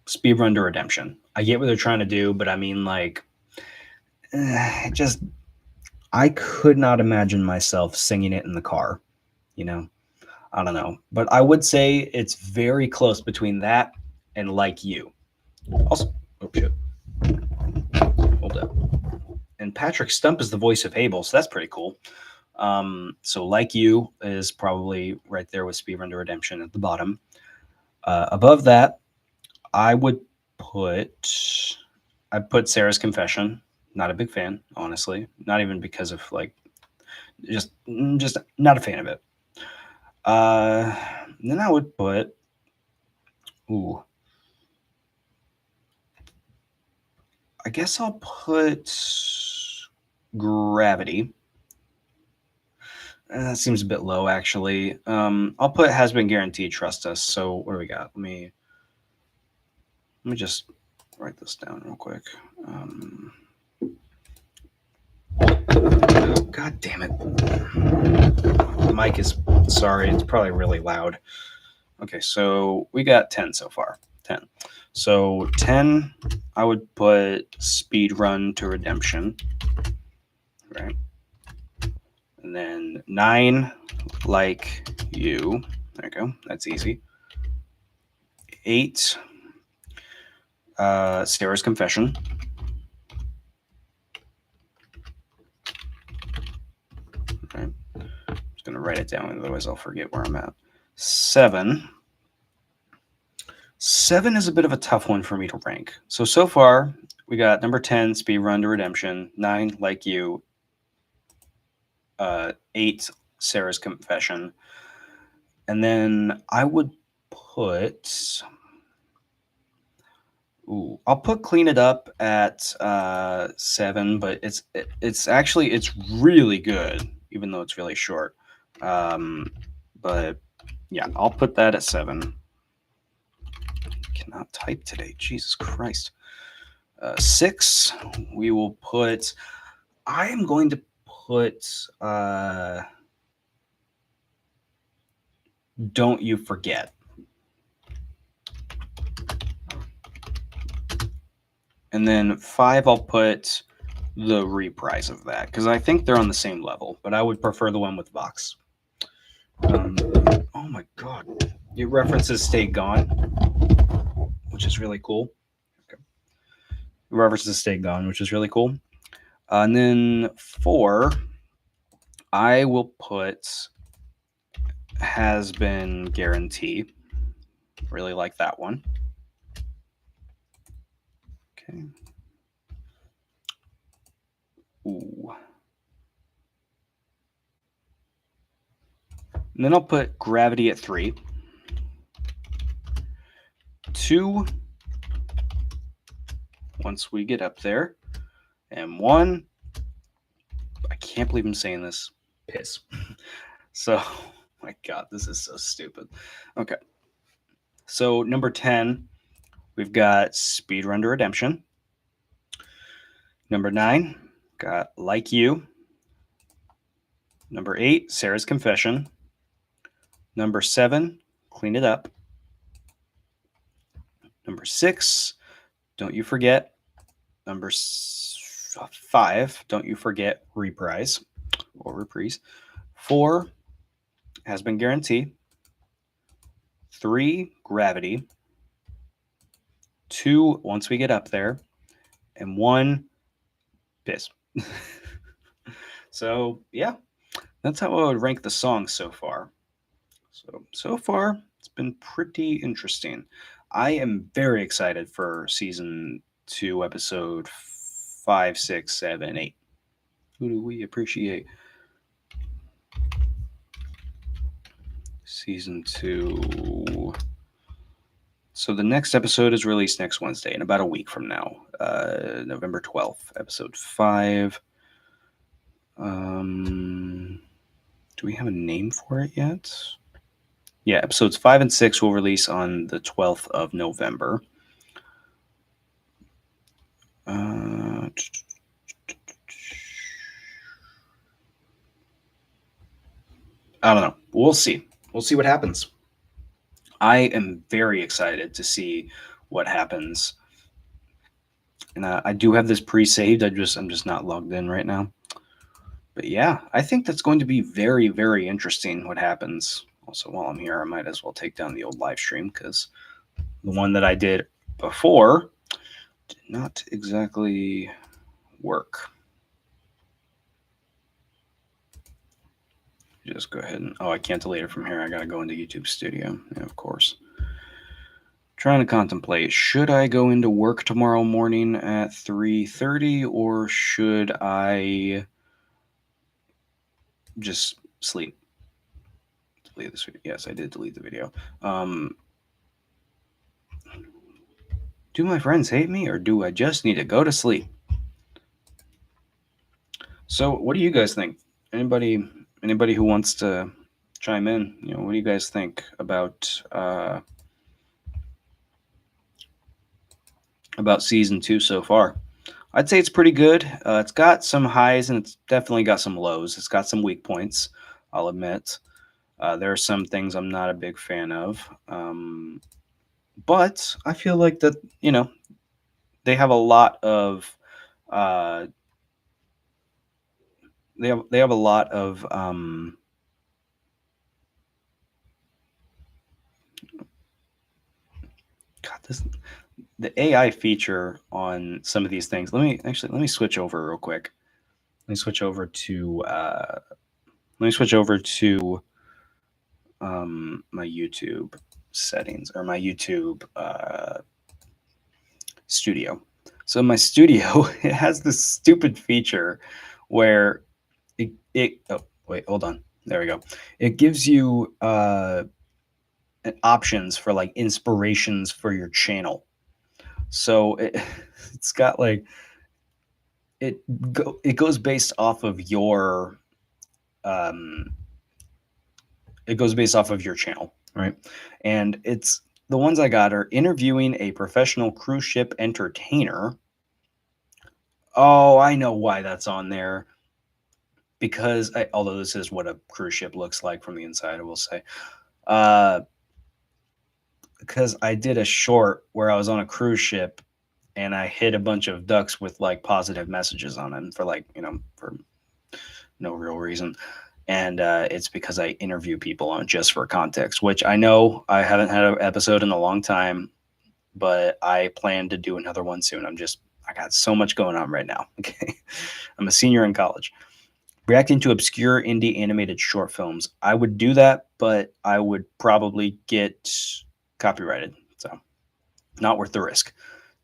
Speed Run to Redemption. I get what they're trying to do, but I mean, like, I could not imagine myself singing it in the car, I don't know. But I would say it's very close between that and Like You. Also, oh shit. Hold up. And Patrick Stump is the voice of Abel, so that's pretty cool. So Like You is probably right there with Speed Run to Redemption at the bottom. Above that, I'd put Sarah's Confession. Not a big fan, honestly. Not even because of just not a fan of it. Then I would put, I guess I'll put Gravity. That seems a bit low, actually. I'll put Has Been Guaranteed, Trust Us. So what do we got? Let me just write this down real quick. God damn it. The mic is, sorry, it's probably really loud. Okay, so we got 10 so far. 10. So 10, I would put Speed Run to Redemption. Right. And then 9, Like You. There you go. That's easy. 8, Sarah's Confession. Right. I'm just going to write it down, otherwise I'll forget where I'm at. 7. 7 is a bit of a tough one for me to rank. So far, we got number 10, Speed Run to Redemption. 9, Like You. 8, Sarah's Confession. And then I would put... I'll put Clean It Up at 7, but it's really good, even though it's really short. But yeah, I'll put that at 7. Cannot type today, Jesus Christ. 6, we will put. I am going to put. Don't You Forget. And then 5, I'll put the reprise of that, because I think they're on the same level, but I would prefer the one with Vox. Oh my God. It references Stay Gone, which is really cool. Okay. whoever's to stay gone, which is really cool. And then 4, I will put has been guarantee. Really like that one. Okay. Ooh. And then I'll put gravity at 3. 2, once we get up there. And 1, I can't believe I'm saying this, piss. So, my God, this is so stupid. Okay. So, number 10, we've got Speedrun to Redemption. Number 9, got Like You. Number 8, Sarah's Confession. Number 7, Clean It Up. Number 6, Don't You Forget. Number 5, Don't You Forget, Reprise or Reprise. 4, Has Been Guarantee. 3, Gravity. 2, Once We Get Up There. And 1, Piss. So, yeah, that's how I would rank the songs so far. So far, it's been pretty interesting. I am very excited for season 2, episode 5, 6, 7, 8. Who do we appreciate? Season 2. So the next episode is released next Wednesday, in about a week from now, November 12th, episode 5. Do we have a name for it yet? Yeah, episodes 5 and 6 will release on the 12th of November. I don't know. We'll see. We'll see what happens. I am very excited to see what happens. And I do have this pre-saved. I'm just not logged in right now. But yeah, I think that's going to be very, very interesting what happens. Also, while I'm here, I might as well take down the old live stream because the one that I did before did not exactly work. Just go ahead and, I can't delete it from here. I got to go into YouTube Studio. Yeah, of course. Trying to contemplate, should I go into work tomorrow morning at 3:30 or should I just sleep? Delete this video. Yes, I did delete the video. Do my friends hate me or do I just need to go to sleep? So what do you guys think? Anybody who wants to chime in, what do you guys think about season 2 so far? I'd say it's pretty good. It's got some highs and it's definitely got some lows. It's got some weak points, I'll admit. There are some things I'm not a big fan of. But I feel like that, they have a lot of they have a lot of the AI feature on some of these things. Let me switch over real quick. Let me switch over to my YouTube settings or my YouTube studio. So my studio, it has this stupid feature where oh wait, hold on. There we go. It gives you options for like inspirations for your channel. So it's got like it goes based off of your channel, right? And it's the ones I got are interviewing a professional cruise ship entertainer. Oh, I know why that's on there. Because although this is what a cruise ship looks like from the inside, I will say, because I did a short where I was on a cruise ship and I hit a bunch of ducks with like positive messages on them for like, for no real reason. And it's because I interview people on Just for Context, which I know I haven't had an episode in a long time, but I plan to do another one soon. I got so much going on right now. Okay. I'm a senior in college. Reacting to obscure indie animated short films. I would do that, but I would probably get copyrighted. So not worth the risk.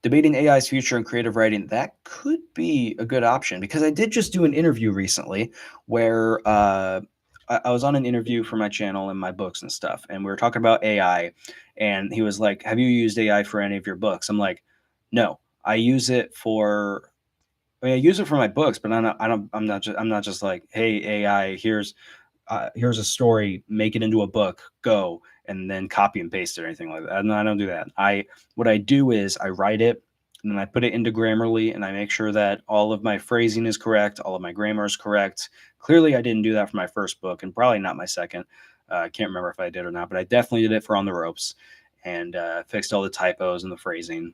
Debating AI's future in creative writing, that could be a good option because I did just do an interview recently where I was on an interview for my channel and my books and stuff, and we were talking about AI, and he was like, "Have you used AI for any of your books?" I'm like, "No, I use it for." I mean, I use it for my books, but I'm not just like, "Hey, AI, here's a story, make it into a book, go," and then copy and paste it or anything like that. No, I don't do that. What I do is I write it and then I put it into Grammarly and I make sure that all of my phrasing is correct, all of my grammar is correct. Clearly, I didn't do that for my first book and probably not my second. I can't remember if I did or not, but I definitely did it for On the Ropes and fixed all the typos and the phrasing.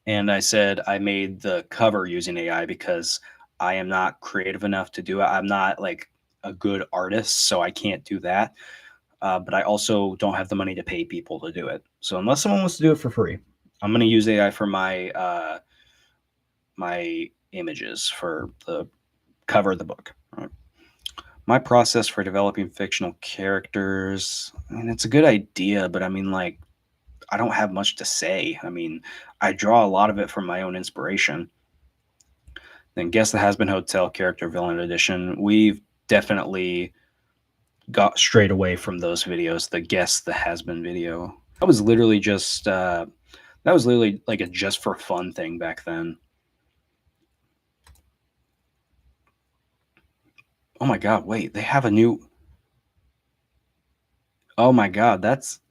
And I said I made the cover using AI because I am not creative enough to do it. I'm not like a good artist, so I can't do that. But I also don't have the money to pay people to do it. So unless someone wants to do it for free, I'm going to use AI for my images for the cover of the book. Right? My process for developing fictional characters. I mean, it's a good idea, but I mean, like, I don't have much to say. I mean, I draw a lot of it from my own inspiration. Then Guess the Has Been Hotel character villain edition. We've definitely got straight away from those videos. The Guess the Has Been video. That was literally like a just for fun thing back then. Oh my God, wait, they have a new. Oh my God, that's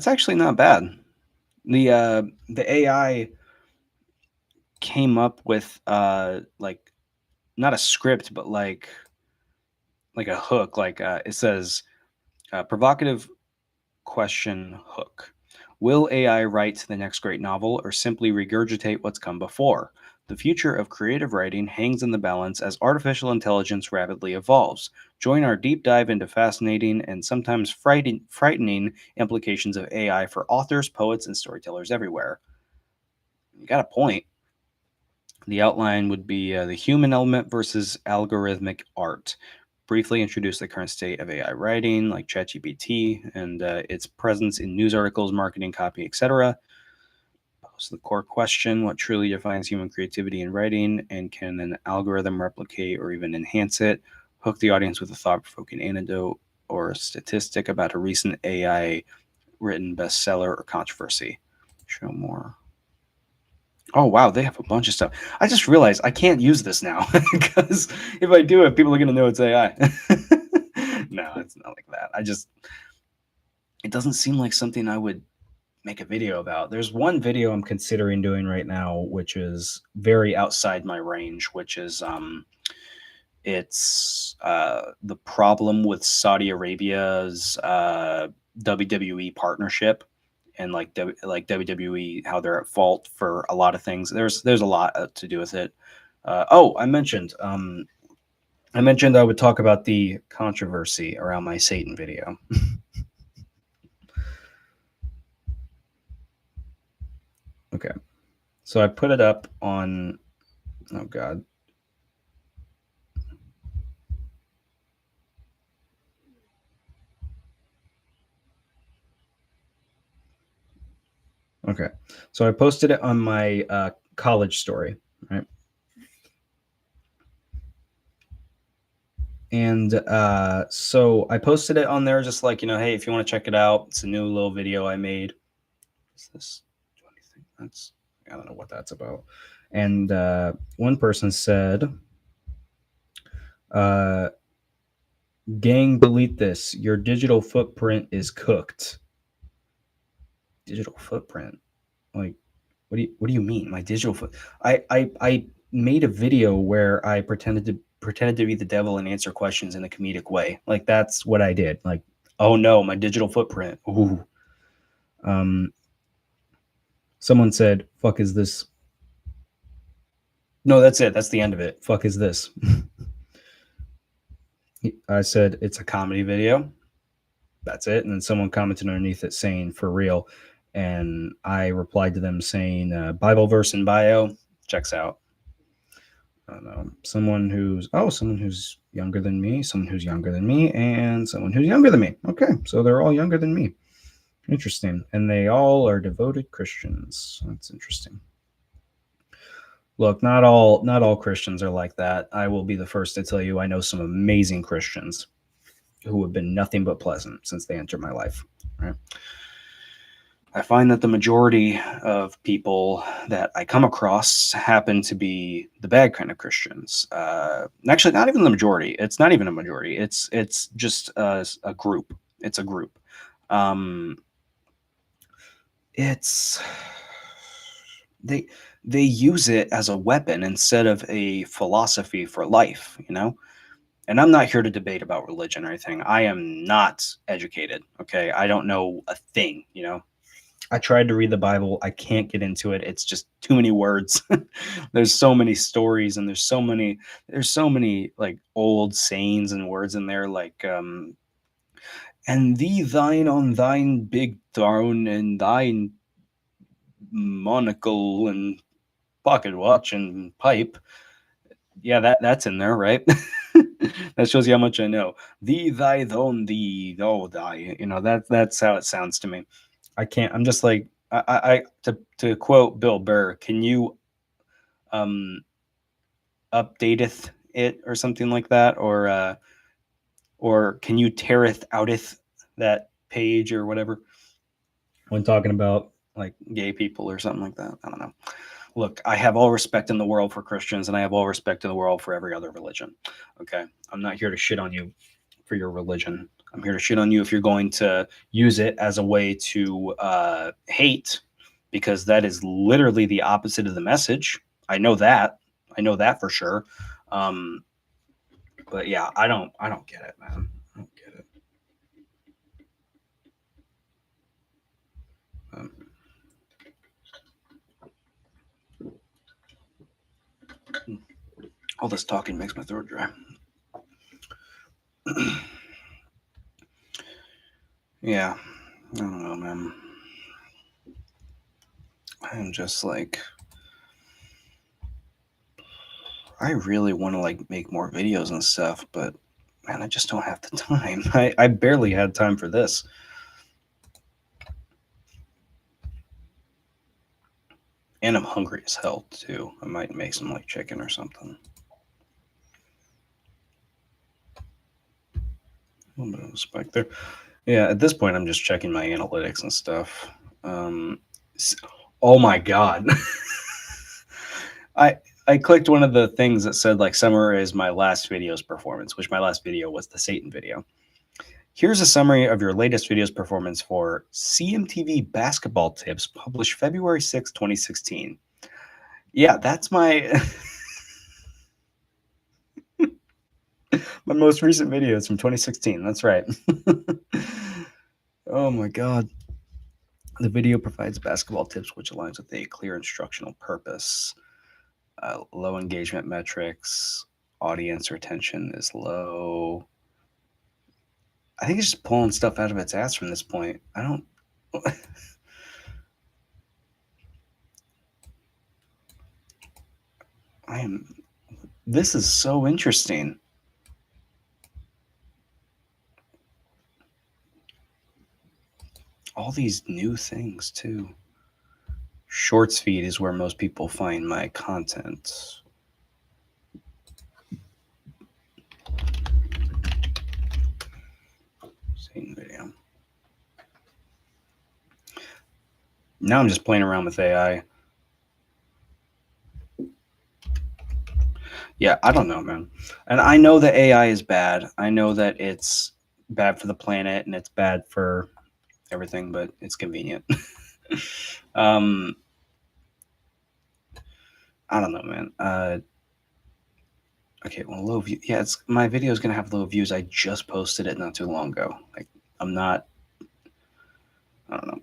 actually not bad. The AI came up with like not a script, but like a hook. Like it says, provocative question hook. Will AI write the next great novel or simply regurgitate what's come before? The future of creative writing hangs in the balance as artificial intelligence rapidly evolves. Join our deep dive into fascinating and sometimes frightening implications of AI for authors, poets, and storytellers everywhere. You got a point. The outline would be the human element versus algorithmic art. Briefly introduce the current state of AI writing, like ChatGPT, and its presence in news articles, marketing, copy, etc. Pose the core question: what truly defines human creativity in writing, and can an algorithm replicate or even enhance it? Hook the audience with a thought-provoking anecdote or a statistic about a recent AI-written bestseller or controversy. Show more. Oh wow, they have a bunch of stuff. I just realized I can't use this now because if I do it, people are gonna know it's AI. No, it's not like that. It doesn't seem like something I would make a video about. There's one video I'm considering doing right now, which is very outside my range, which is it's the problem with Saudi Arabia's WWE partnership. And like WWE, how they're at fault for a lot of things. There's a lot to do with it. I mentioned I would talk about the controversy around my Satan video. Okay, so I put it up on. Oh God. Okay, so I posted it on my college story, right? And so I posted it on there, just like, hey, if you want to check it out, it's a new little video I made. Is this? Do anything? That's, I don't know what that's about. And one person said, "Gang, delete this. Your digital footprint is cooked." Digital footprint? Like, what do you mean? My digital foot? I made a video where I pretended to be the devil and answer questions in a comedic way. Like, that's what I did. Like, oh no, my digital footprint. Ooh. Someone said, "Fuck is this?" No, that's it. That's the end of it. Fuck is this? I said it's a comedy video. That's it. And then someone commented underneath it saying, "For real." And I replied to them saying, Bible verse in bio, checks out. I don't know, someone who's younger than me, someone who's younger than me, and someone who's younger than me. Okay, so they're all younger than me. Interesting. And they all are devoted Christians. That's interesting. Look, not all Christians are like that. I will be the first to tell you I know some amazing Christians who have been nothing but pleasant since they entered my life. Right? I find that the majority of people that I come across happen to be the bad kind of Christians. Actually, not even the majority. It's not even a majority. It's just a group. It's a group. It's they use it as a weapon instead of a philosophy for life. And I'm not here to debate about religion or anything. I am not educated. Okay, I don't know a thing. I tried to read the Bible. I can't get into it. It's just too many words. There's so many stories, and there's so many like old sayings and words in there, like and thee thine on thine big throne and thine monocle and pocket watch and pipe. Yeah, that's in there, right? That shows you how much I know. Thee thy thone thee oh thy. That's how it sounds to me. I can't. I'm just like I to quote Bill Burr. Can you updateth it or something like that, or can you teareth outeth that page or whatever when talking about like gay people or something like that? I don't know. Look, I have all respect in the world for Christians, and I have all respect in the world for every other religion. Okay, I'm not here to shit on you for your religion. I'm here to shit on you if you're going to use it as a way to hate, because that is literally the opposite of the message. I know that. I know that for sure. But yeah, I don't get it, man. I don't get it. All this talking makes my throat dry. Yeah, I don't know, man. I'm just like, I really want to like make more videos and stuff, but man, I just don't have the time. I barely had time for this. And I'm hungry as hell too. I might make some like chicken or something. A little bit of a spike there. Yeah, at this point, I'm just checking my analytics and stuff. Oh my god. I clicked one of the things that said like summarize my last video's performance, which my last video was the Satan video. Here's a summary of your latest video's performance for CMTV Basketball Tips, published February 6, 2016. Yeah, that's my my most recent video is from 2016. That's right. Oh my god. The video provides basketball tips which aligns with a clear instructional purpose. Low engagement metrics, audience retention is low. I think it's just pulling stuff out of its ass from this point. I don't. This is so interesting. All these new things too. Shorts feed is where most people find my content. Same video. Now I'm just playing around with AI. Yeah, I don't know, man. And I know that AI is bad. I know that it's bad for the planet and it's bad for everything, but it's convenient. I don't know, man. Okay, well, low view. Yeah, my video is gonna have low views. I just posted it not too long ago. Like, I'm not. I don't know.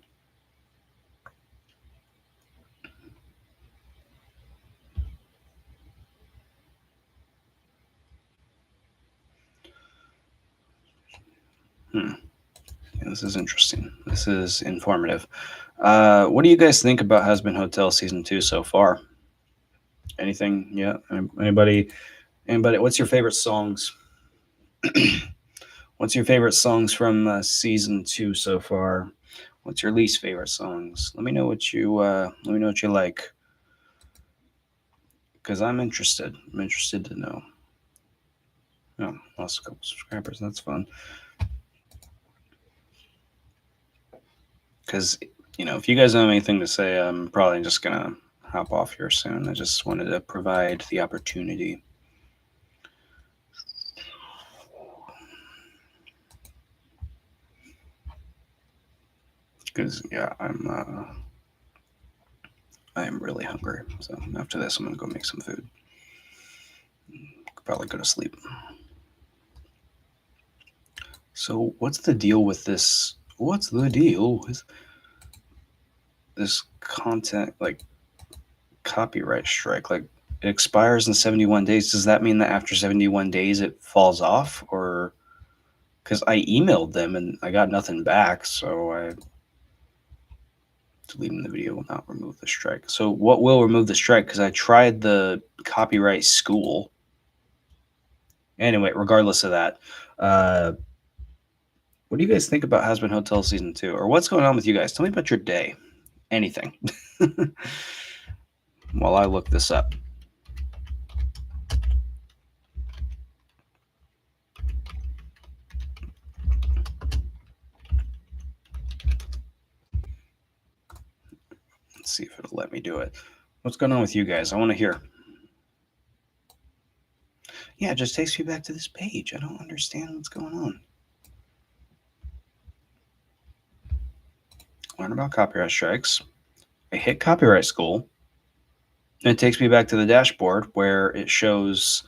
Yeah, this is interesting. This is informative. What do you guys think about Husband Hotel season 2 so far? Anything? Yeah. Anybody? Anybody? What's your favorite songs? What's your favorite songs from season 2 so far? What's your least favorite songs? Let me know what you like, because I'm interested. I'm interested to know. Oh, lost a couple subscribers. That's fun. Because if you guys don't have anything to say, I'm probably just gonna hop off here soon. I just wanted to provide the opportunity. Because yeah, I am really hungry. So after this, I'm gonna go make some food. Probably go to sleep. So what's the deal with this? What's the deal with this content, like copyright strike? Like it expires in 71 days. Does that mean that after 71 days it falls off? Or because I emailed them and I got nothing back, so I deleting the video will not remove the strike. So what will remove the strike? Because I tried the copyright school. Anyway, regardless of that, what do you guys think about Husband Hotel season 2? Or what's going on with you guys? Tell me about your day. Anything. While I look this up. Let's see if it'll let me do it. What's going on with you guys? I want to hear. Yeah, it just takes me back to this page. I don't understand what's going on. Learn about copyright strikes. I hit copyright school. And it takes me back to the dashboard where it shows,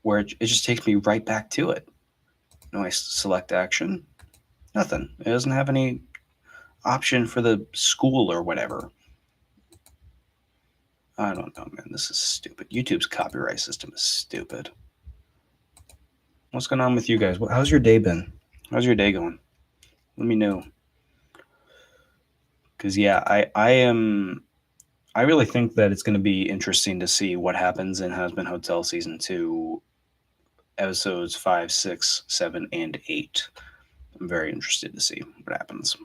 where it just takes me right back to it. No, I select action. Nothing. It doesn't have any option for the school or whatever. I don't know, man. This is stupid. YouTube's copyright system is stupid. What's going on with you guys? How's your day been? How's your day going? Let me know. Because yeah, I really think that it's going to be interesting to see what happens in Husband Hotel season 2, episodes 5, 6, 7, and 8. I'm very interested to see what happens.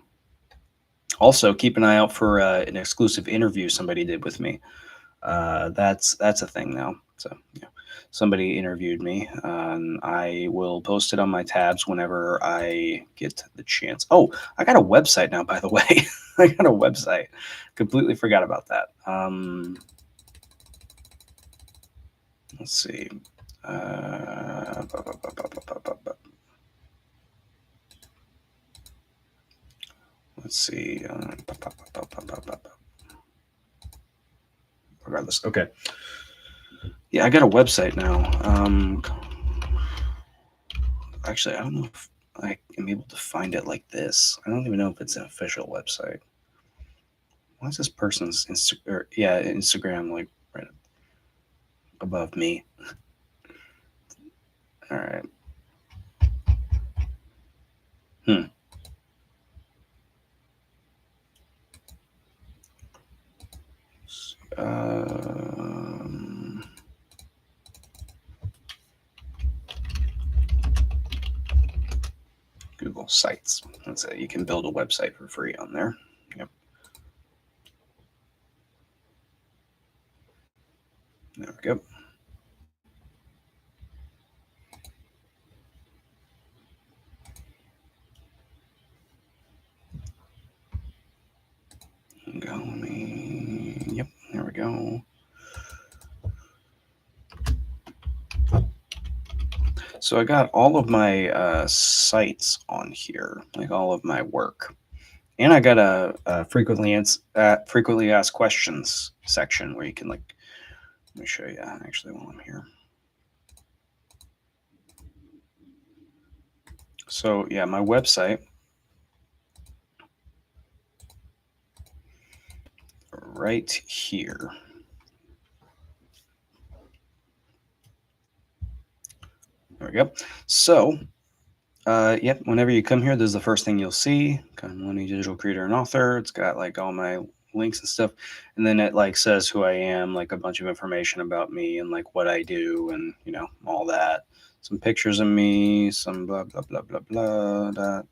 Also, keep an eye out for an exclusive interview somebody did with me. That's a thing now. So yeah, somebody interviewed me, and I will post it on my tabs whenever I get the chance. Oh, I got a website now, by the way. I got a website. Completely forgot about that. Let's see. Let's see. Regardless. Okay. Yeah, I got a website now. Actually, I don't know if I am able to find it like this. I don't even know if it's an official website. Why is this person's Instagram like right above me? All right. Google Sites. That's it. You can build a website for free on there. Yep. There we go. Yep, there we go. So I got all of my sites on here, like all of my work, and I got a frequently asked questions section where you can let me show you actually while I'm here. So yeah, my website right here. There we go. So Yep. Whenever you come here, this is the first thing you'll see. Conloni Digital Creator and Author. It's got like all my links and stuff, and then it like says who I am, like a bunch of information about me and like what I do, and all that. Some pictures of me, some blah blah blah blah blah, that,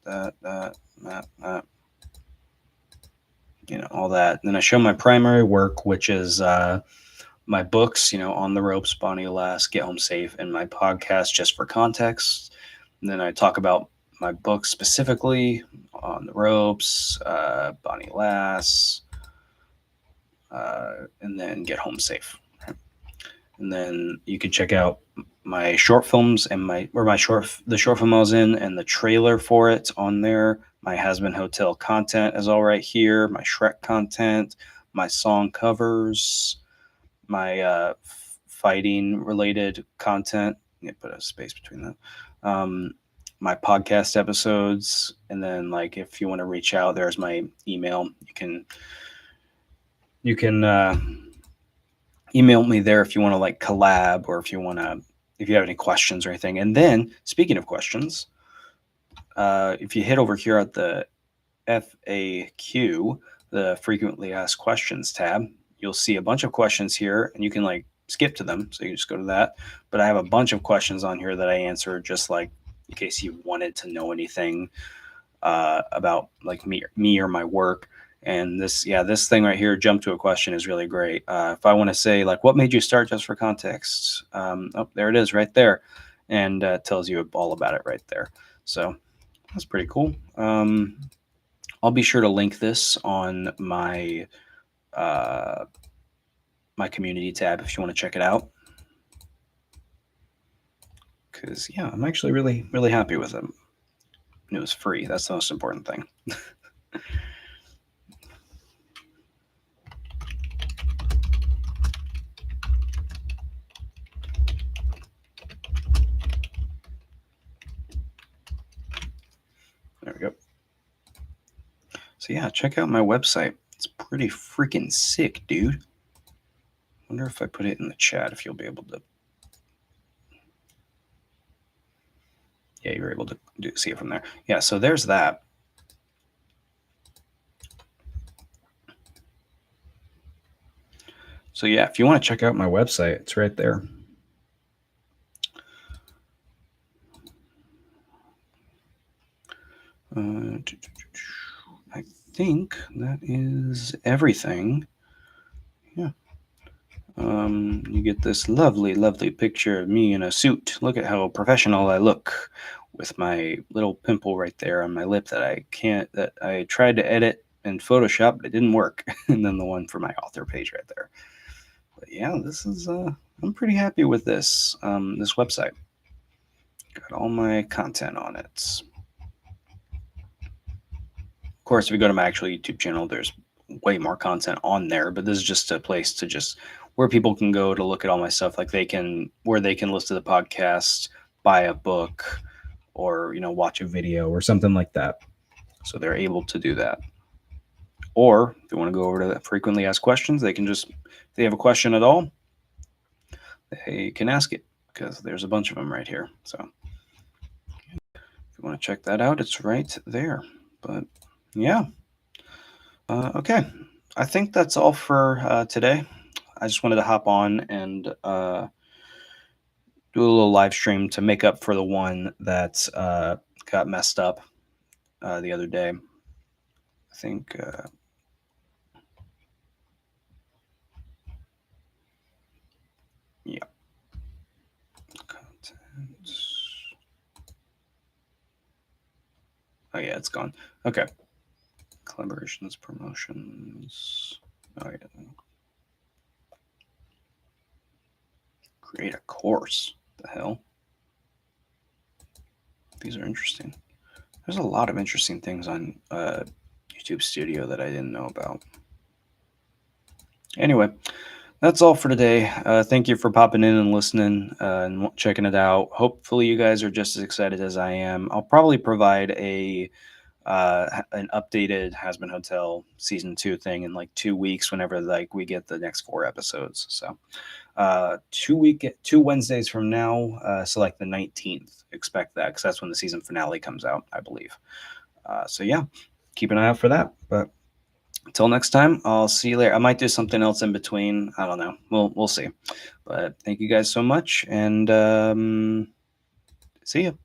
all that. And then I show my primary work, which is my books, On the Ropes, Bonnie Lass, Get Home Safe, and my podcast, Just for Context. And then I talk about my books specifically, On the Ropes, Bonnie Lass, and then Get Home Safe. Right? And then you can check out my short films and the short film I was in and the trailer for it on there. My Has-Been Hotel content is all right here. My Shrek content, my song covers, my fighting related content. Put a space between that. My podcast episodes, and then like if you want to reach out, there's my email. You can email me there if you want to like collab, or if you have any questions or anything. And then speaking of questions, if you hit over here at the FAQ, the frequently asked questions tab, you'll see a bunch of questions here, and you can like skip to them. So you just go to that. But I have a bunch of questions on here that I answer, just like in case you wanted to know anything about like me or my work. And this thing right here, Jump to a Question, is really great. If I want to say like, what made you start Just for Context? There it is right there. And tells you all about it right there. So that's pretty cool. I'll be sure to link this on my my community tab if you want to check it out. Because I'm actually really, really happy with it. And it was free. That's the most important thing. There we go. So check out my website. It's pretty freaking sick, dude. Wonder if I put it in the chat, if you'll be able to. Yeah, you're able to see it from there. Yeah, so there's that. So if you want to check out my website, it's right there. I think that is everything. Yeah. You get this lovely, lovely picture of me in a suit. Look at how professional I look, with my little pimple right there on my lip that I tried to edit in Photoshop, but it didn't work. And then the one for my author page right there. But this is, I'm pretty happy with this website. Got all my content on it. Of course, if you go to my actual YouTube channel, there's way more content on there, but this is just a place to where people can go to look at all my stuff. Like where they can listen to the podcast, buy a book, or, watch a video or something like that. So they're able to do that. Or if they want to go over to the frequently asked questions, they can if they have a question at all, they can ask it, because there's a bunch of them right here. So if you want to check that out, it's right there. But okay. I think that's all for today. I just wanted to hop on and do a little live stream to make up for the one that got messed up the other day. I think content. Oh it's gone. Okay. Collaborations, promotions. Oh create a course. The hell? These are interesting. There's a lot of interesting things on YouTube Studio that I didn't know about. Anyway, that's all for today. Thank you for popping in and listening and checking it out. Hopefully you guys are just as excited as I am. I'll probably provide a an updated Has-Been Hotel season 2 thing in like 2 weeks whenever like we get the next 4 episodes. So 2 Wednesdays from now, so like the 19th, expect that because that's when the season finale comes out, I believe. So yeah, keep an eye out for that. But until next time, I'll see you later. I might do something else in between. I don't know. We'll see. But thank you guys so much, and see you.